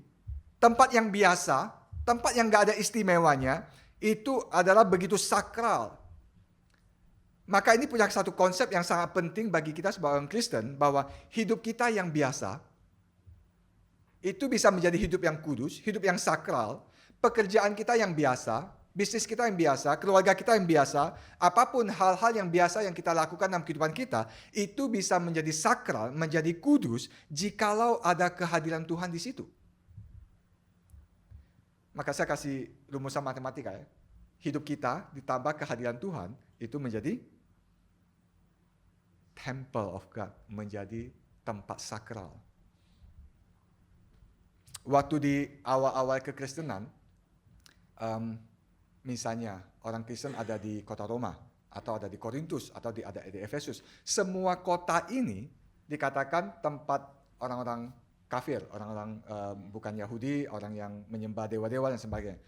Speaker 1: tempat yang biasa, tempat yang nggak ada istimewanya, itu adalah begitu sakral. Maka ini punya satu konsep yang sangat penting bagi kita sebagai orang Kristen, bahwa hidup kita yang biasa, itu bisa menjadi hidup yang kudus, hidup yang sakral, pekerjaan kita yang biasa, bisnis kita yang biasa, keluarga kita yang biasa, apapun hal-hal yang biasa yang kita lakukan dalam kehidupan kita, itu bisa menjadi sakral, menjadi kudus, jikalau ada kehadiran Tuhan di situ. Maka saya kasih rumusan matematika ya. Hidup kita ditambah kehadiran Tuhan, itu menjadi temple of God, menjadi tempat sakral. Waktu di awal-awal kekristenan, misalnya orang Kristen ada di kota Roma, atau ada di Korintus, atau ada di Efesus. Semua kota ini dikatakan tempat orang-orang kafir, orang-orang bukan Yahudi, orang yang menyembah dewa-dewa dan sebagainya.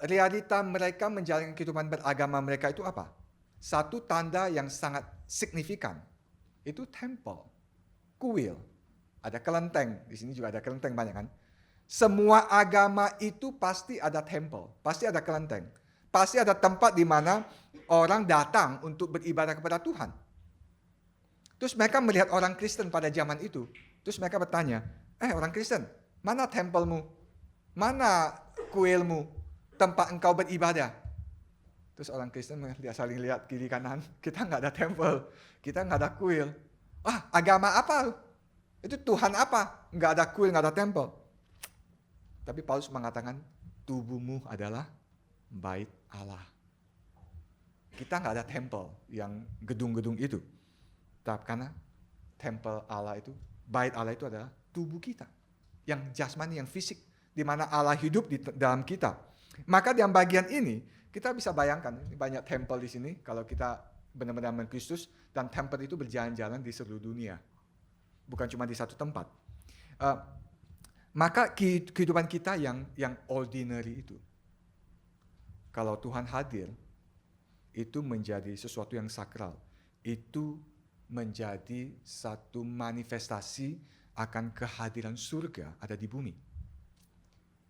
Speaker 1: Realita mereka menjalani kehidupan beragama mereka itu apa? Satu tanda yang sangat signifikan, itu temple, kuil, ada kelenteng, di sini juga ada kelenteng banyak kan? Semua agama itu pasti ada temple, pasti ada kelenteng, pasti ada tempat di mana orang datang untuk beribadah kepada Tuhan. Terus mereka melihat orang Kristen pada zaman itu, terus mereka bertanya, orang Kristen, mana tempelmu? Mana kuilmu? Tempat engkau beribadah? Terus orang Kristen saling lihat kiri kanan, kita nggak ada temple, kita nggak ada kuil. Agama apa? Itu Tuhan apa? Nggak ada kuil, nggak ada temple. Tapi Paulus mengatakan, tubuhmu adalah bait Allah. Kita nggak ada temple yang gedung-gedung itu. Tapi karena temple Allah itu, bait Allah itu adalah tubuh kita. Yang jasmani, yang fisik. Di mana Allah hidup di dalam kita. Maka di bagian ini, kita bisa bayangkan, banyak temple di sini, kalau kita benar-benar Kristus, dan temple itu berjalan-jalan di seluruh dunia. Bukan cuma di satu tempat. Maka kehidupan kita yang ordinary itu, kalau Tuhan hadir, itu menjadi sesuatu yang sakral. Itu menjadi satu manifestasi akan kehadiran surga ada di bumi.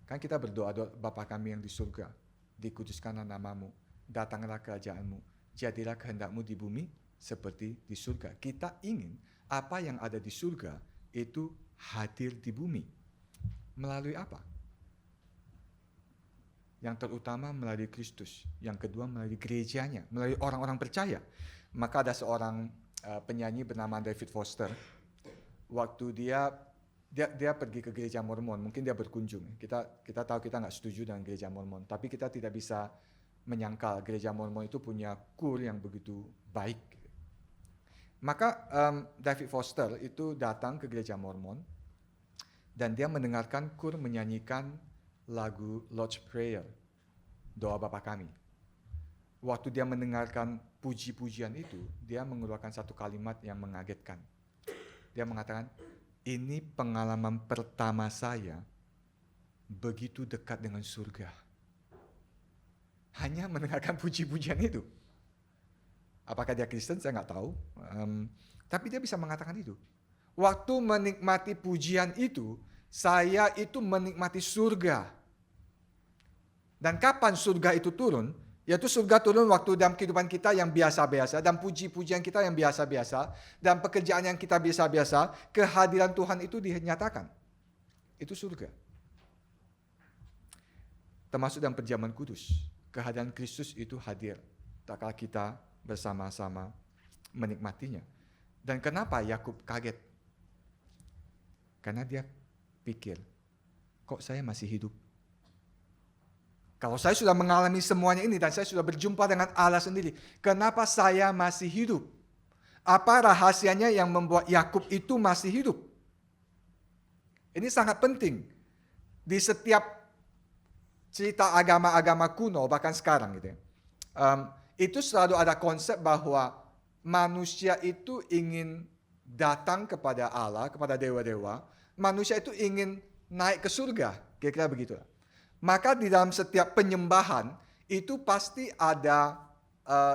Speaker 1: Kan kita berdoa, Bapa kami yang di surga, dikuduskanlah namamu, datanglah kerajaanmu, jadilah kehendakmu di bumi seperti di surga. Kita ingin apa yang ada di surga itu hadir di bumi. Melalui apa? Yang terutama melalui Kristus, yang kedua melalui gerejanya, melalui orang-orang percaya. Maka ada seorang penyanyi bernama David Foster. Waktu dia pergi ke gereja Mormon, mungkin dia berkunjung. Kita tahu kita nggak setuju dengan gereja Mormon, tapi kita tidak bisa menyangkal gereja Mormon itu punya kur yang begitu baik. Maka David Foster itu datang ke gereja Mormon dan dia mendengarkan kur menyanyikan lagu Lord's Prayer, doa Bapa kami. Waktu dia mendengarkan puji-pujian itu, dia mengeluarkan satu kalimat yang mengagetkan. Dia mengatakan, ini pengalaman pertama saya begitu dekat dengan surga. Hanya mendengarkan puji-pujian itu. Apakah dia Kristen? Saya nggak tahu. Tapi dia bisa mengatakan itu. Waktu menikmati pujian itu, saya itu menikmati surga. Dan kapan surga itu turun? Yaitu surga turun waktu dalam kehidupan kita yang biasa-biasa, dan puji-pujian kita yang biasa-biasa, dan pekerjaan yang kita biasa-biasa, kehadiran Tuhan itu dinyatakan. Itu surga. Termasuk dalam perjamuan kudus. Kehadiran Kristus itu hadir. Tak kala kita bersama-sama menikmatinya. Dan kenapa Yakub kaget? Karena dia pikir, kok saya masih hidup? Kalau saya sudah mengalami semuanya ini dan saya sudah berjumpa dengan Allah sendiri, kenapa saya masih hidup? Apa rahasianya yang membuat Yakub itu masih hidup? Ini sangat penting. Di setiap cerita agama-agama kuno, bahkan sekarang gitu ya. itu selalu ada konsep bahwa manusia itu ingin datang kepada Allah, kepada dewa-dewa. Manusia itu ingin naik ke surga, kira-kira begitu. Maka di dalam setiap penyembahan itu pasti ada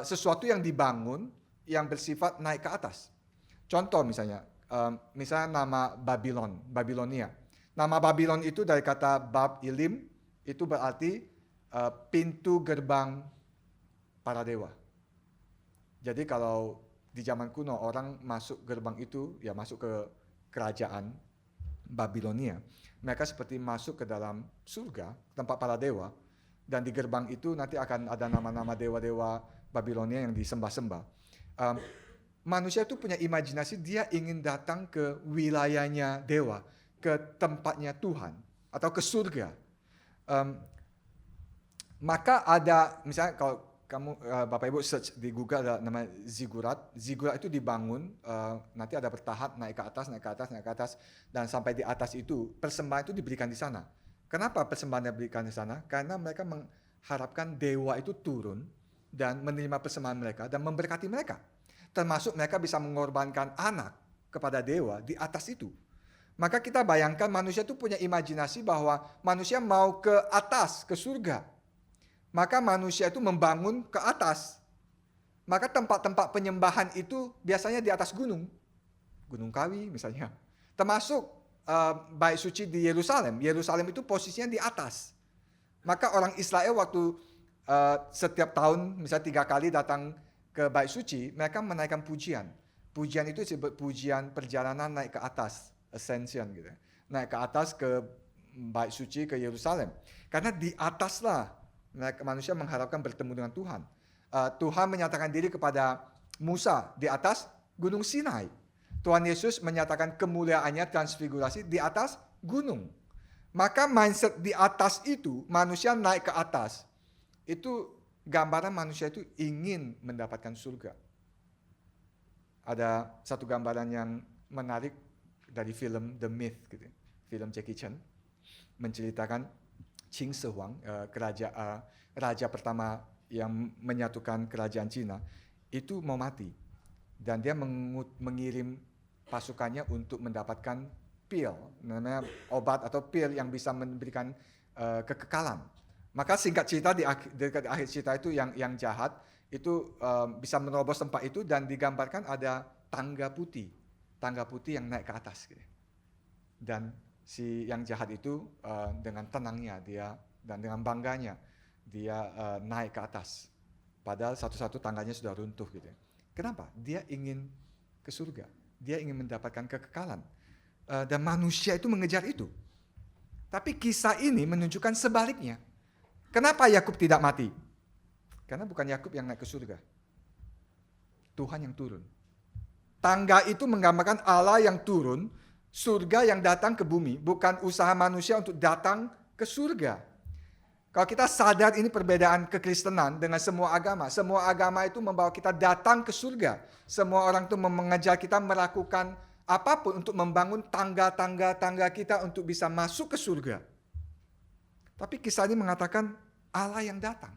Speaker 1: sesuatu yang dibangun yang bersifat naik ke atas. Contoh misalnya nama Babilonia. Nama Babylon itu dari kata Bab Ilim, itu berarti pintu gerbang para dewa. Jadi kalau di zaman kuno orang masuk gerbang itu, ya masuk ke kerajaan Babilonia. Mereka seperti masuk ke dalam surga, tempat para dewa. Dan di gerbang itu nanti akan ada nama-nama dewa-dewa Babilonia yang disembah-sembah. Manusia itu punya imajinasi, dia ingin datang ke wilayahnya dewa, ke tempatnya Tuhan, atau ke surga. Maka ada, misalnya kalau kamu Bapak Ibu search di Google ada nama zigurat. Zigurat itu dibangun, nanti ada bertahap naik ke atas, naik ke atas, naik ke atas, dan sampai di atas itu persembahan itu diberikan di sana. Kenapa persembahan diberikan di sana? Karena mereka mengharapkan dewa itu turun dan menerima persembahan mereka dan memberkati mereka. Termasuk mereka bisa mengorbankan anak kepada dewa di atas itu. Maka kita bayangkan manusia itu punya imajinasi bahwa manusia mau ke atas, ke surga. Maka manusia itu membangun ke atas. Maka tempat-tempat penyembahan itu biasanya di atas gunung. Gunung Kawi misalnya. Termasuk bait suci di Yerusalem. Yerusalem itu posisinya di atas. Maka orang Israel waktu setiap tahun misalnya 3 kali datang ke bait suci, mereka menaikkan pujian. Pujian itu disebut pujian perjalanan naik ke atas. Ascension gitu. Naik ke atas ke bait suci ke Yerusalem. Karena di ataslah manusia mengharapkan bertemu dengan Tuhan. Tuhan menyatakan diri kepada Musa di atas gunung Sinai. Tuhan Yesus menyatakan kemuliaannya transfigurasi di atas gunung. Maka mindset di atas itu, manusia naik ke atas. Itu gambaran manusia itu ingin mendapatkan surga. Ada satu gambaran yang menarik dari film The Myth, gitu. Film Jackie Chan, menceritakan Qin Shi Huang, raja pertama yang menyatukan kerajaan Cina, itu mau mati. Dan dia mengirim pasukannya untuk mendapatkan pil, namanya obat atau pil yang bisa memberikan kekekalan. Maka singkat cerita di akhir cerita itu yang jahat itu bisa menerobos tempat itu dan digambarkan ada tangga putih yang naik ke atas. Gitu. Dan si yang jahat itu dengan tenangnya dia dan dengan bangganya dia naik ke atas. Padahal satu-satu tangganya sudah runtuh gitu. Kenapa? Dia ingin ke surga. Dia ingin mendapatkan kekekalan. Dan manusia itu mengejar itu. Tapi kisah ini menunjukkan sebaliknya. Kenapa Yakub tidak mati? Karena bukan Yakub yang naik ke surga. Tuhan yang turun. Tangga itu menggambarkan Allah yang turun, surga yang datang ke bumi, bukan usaha manusia untuk datang ke surga. Kalau kita sadar ini perbedaan kekristenan dengan semua agama itu membawa kita datang ke surga. Semua orang itu mengajar kita melakukan apapun untuk membangun tangga-tangga kita untuk bisa masuk ke surga. Tapi kisah ini mengatakan Allah yang datang.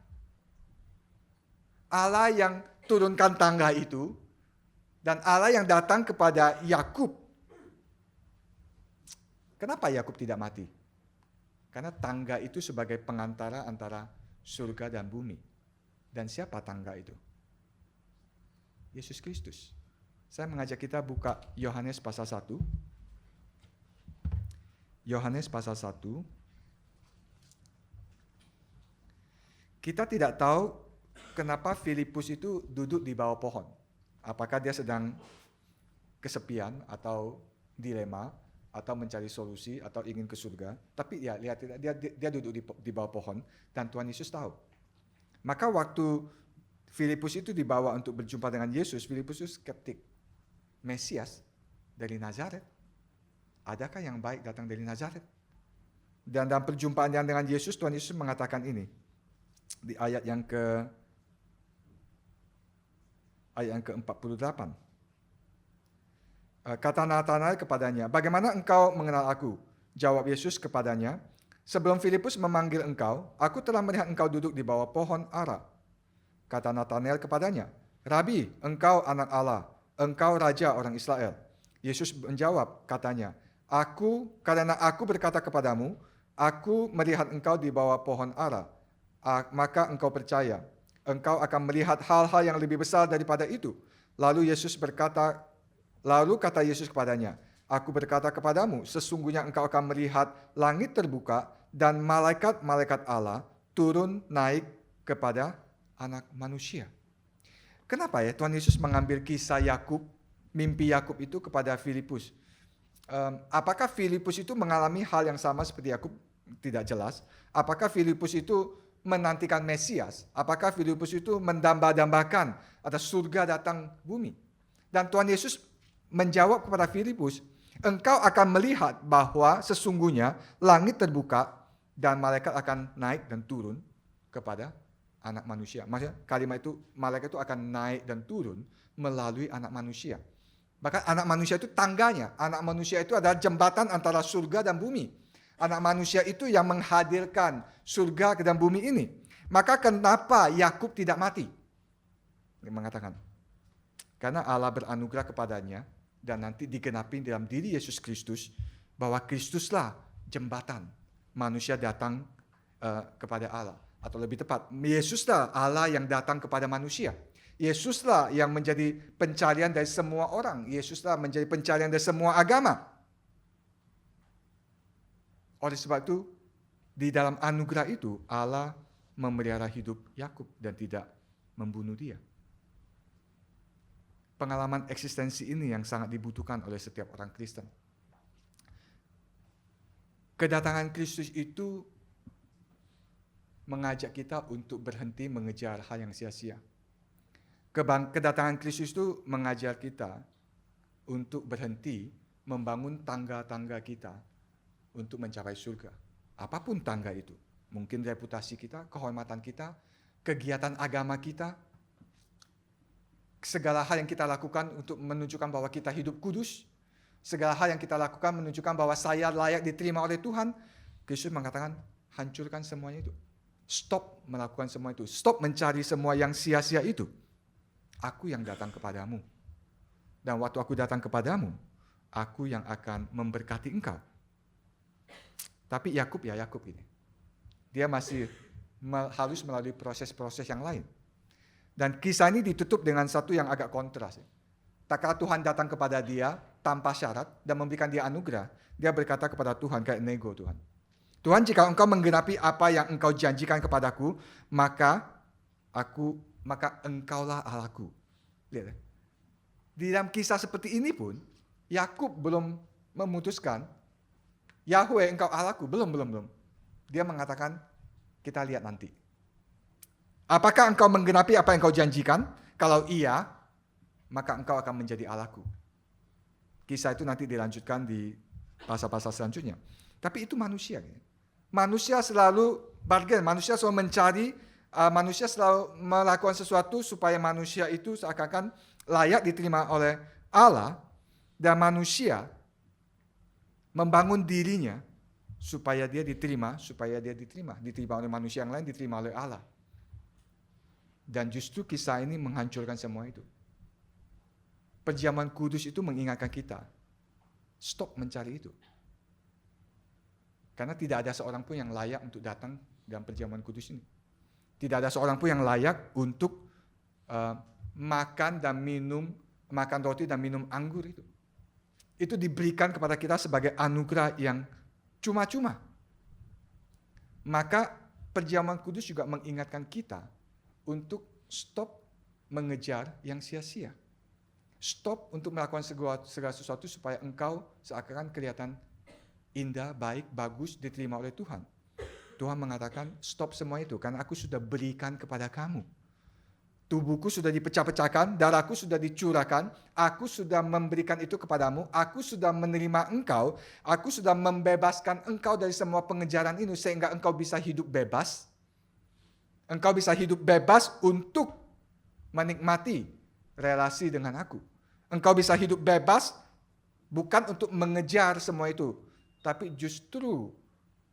Speaker 1: Allah yang turunkan tangga itu dan Allah yang datang kepada Yakub. Kenapa Yakub tidak mati? Karena tangga itu sebagai pengantara antara surga dan bumi. Dan siapa tangga itu? Yesus Kristus. Saya mengajak kita buka Yohanes pasal 1. Yohanes pasal 1. Kita tidak tahu kenapa Filipus itu duduk di bawah pohon. Apakah dia sedang kesepian atau dilema atau mencari solusi atau ingin ke surga, tapi ya lihat dia duduk di bawah pohon dan Tuhan Yesus tahu. Maka waktu Filipus itu dibawa untuk berjumpa dengan Yesus, Filipus itu skeptik. Mesias dari Nazaret, adakah yang baik datang dari Nazaret? Dan dalam perjumpaan dengan Yesus, Tuhan Yesus mengatakan ini di ayat yang ke-48. Kata Natanael kepadanya, bagaimana engkau mengenal aku? Jawab Yesus kepadanya, sebelum Filipus memanggil engkau, aku telah melihat engkau duduk di bawah pohon ara. Kata Nathanael kepadanya, Rabi, engkau anak Allah, engkau raja orang Israel. Yesus menjawab, katanya, karena aku berkata kepadamu, aku melihat engkau di bawah pohon ara, maka engkau percaya. Engkau akan melihat hal-hal yang lebih besar daripada itu. Lalu kata Yesus kepadanya, aku berkata kepadamu, sesungguhnya engkau akan melihat langit terbuka dan malaikat-malaikat Allah turun naik kepada anak manusia. Kenapa ya Tuhan Yesus mengambil kisah Yakub, mimpi Yakub itu kepada Filipus? Apakah Filipus itu mengalami hal yang sama seperti Yakub? Tidak jelas. Apakah Filipus itu menantikan Mesias? Apakah Filipus itu mendamba-dambakan atas surga datang bumi? Dan Tuhan Yesus menjawab kepada Filipus, engkau akan melihat bahwa sesungguhnya langit terbuka dan malaikat akan naik dan turun kepada anak manusia. Maksudnya kalimat itu, malaikat itu akan naik dan turun melalui anak manusia. Bahkan anak manusia itu tangganya. Anak manusia itu adalah jembatan antara surga dan bumi. Anak manusia itu yang menghadirkan surga ke dalam bumi ini. Maka kenapa Yakub tidak mati? Dia mengatakan, karena Allah beranugerah kepadanya dan nanti digenapi dalam diri Yesus Kristus bahwa Kristuslah jembatan manusia datang kepada Allah. Atau lebih tepat, Yesuslah Allah yang datang kepada manusia. Yesuslah yang menjadi pencarian dari semua orang. Yesuslah menjadi pencarian dari semua agama. Oleh sebab itu, di dalam anugerah itu, Allah memelihara hidup Yakub dan tidak membunuh dia. Pengalaman eksistensi ini yang sangat dibutuhkan oleh setiap orang Kristen. Kedatangan Kristus itu mengajak kita untuk berhenti mengejar hal yang sia-sia. Kedatangan Kristus itu mengajar kita untuk berhenti membangun tangga-tangga kita untuk mencapai surga. Apapun tangga itu. Mungkin reputasi kita, kehormatan kita, kegiatan agama kita, segala hal yang kita lakukan untuk menunjukkan bahwa kita hidup kudus, segala hal yang kita lakukan menunjukkan bahwa saya layak diterima oleh Tuhan. Kristus mengatakan, hancurkan semuanya itu. Stop melakukan semua itu. Stop mencari semua yang sia-sia itu. Aku yang datang kepadamu. Dan waktu aku datang kepadamu, aku yang akan memberkati engkau. Tapi Yakub ini. Dia masih harus melalui proses-proses yang lain. Dan kisah ini ditutup dengan satu yang agak kontras. Tak kala Tuhan datang kepada dia tanpa syarat dan memberikan dia anugerah, dia berkata kepada Tuhan, kayak nego Tuhan. Tuhan, jika engkau menggenapi apa yang engkau janjikan kepadaku, maka engkaulah Allahku. Lihat. Di dalam kisah seperti ini pun, Yakub belum memutuskan, Yahweh engkau Allahku. Belum. Dia mengatakan, kita lihat nanti. Apakah engkau menggenapi apa yang engkau janjikan? Kalau iya, maka engkau akan menjadi Allahku. Kisah itu nanti dilanjutkan di pasal-pasal selanjutnya. Tapi itu manusia. Manusia selalu bargain, manusia selalu mencari, manusia selalu melakukan sesuatu supaya manusia itu seakan-akan layak diterima oleh Allah, dan manusia membangun dirinya supaya dia diterima oleh manusia yang lain, diterima oleh Allah. Dan justru kisah ini menghancurkan semua itu. Perjamuan kudus itu mengingatkan kita, stop mencari itu. Karena tidak ada seorang pun yang layak untuk datang dalam perjamuan kudus ini. Tidak ada seorang pun yang layak untuk makan roti dan minum anggur itu. Itu diberikan kepada kita sebagai anugerah yang cuma-cuma. Maka perjamuan kudus juga mengingatkan kita untuk stop mengejar yang sia-sia. Stop untuk melakukan segala sesuatu supaya engkau seakan-akan kelihatan indah, baik, bagus, diterima oleh Tuhan. Tuhan mengatakan, stop semua itu, karena aku sudah berikan kepada kamu. Tubuhku sudah dipecah-pecahkan, darahku sudah dicurahkan, aku sudah memberikan itu kepadamu, aku sudah menerima engkau, aku sudah membebaskan engkau dari semua pengejaran ini, sehingga engkau bisa hidup bebas. Engkau bisa hidup bebas untuk menikmati relasi dengan aku. Engkau bisa hidup bebas bukan untuk mengejar semua itu, tapi justru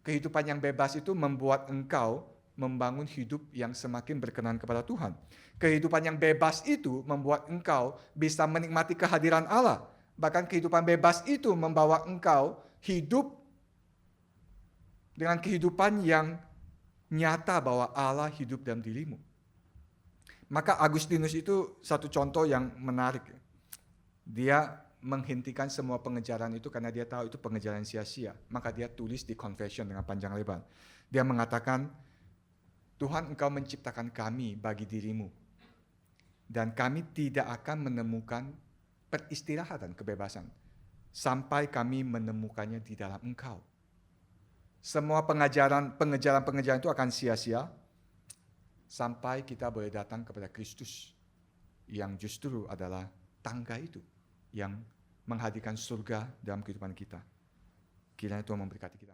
Speaker 1: kehidupan yang bebas itu membuat engkau membangun hidup yang semakin berkenan kepada Tuhan. Kehidupan yang bebas itu membuat engkau bisa menikmati kehadiran Allah. Bahkan kehidupan bebas itu membawa engkau hidup dengan kehidupan yang nyata bahwa Allah hidup dalam dirimu. Maka Agustinus itu satu contoh yang menarik. Dia menghentikan semua pengejaran itu karena dia tahu itu pengejaran sia-sia. Maka dia tulis di Confession dengan panjang lebar. Dia mengatakan, Tuhan, Engkau menciptakan kami bagi dirimu. Dan kami tidak akan menemukan peristirahatan, kebebasan. Sampai kami menemukannya di dalam Engkau. Semua pengejaran itu akan sia-sia. Sampai kita boleh datang kepada Kristus. Yang justru adalah tangga itu. Yang menghadirkan surga dalam kehidupan kita. Kiranya Tuhan memberkati kita.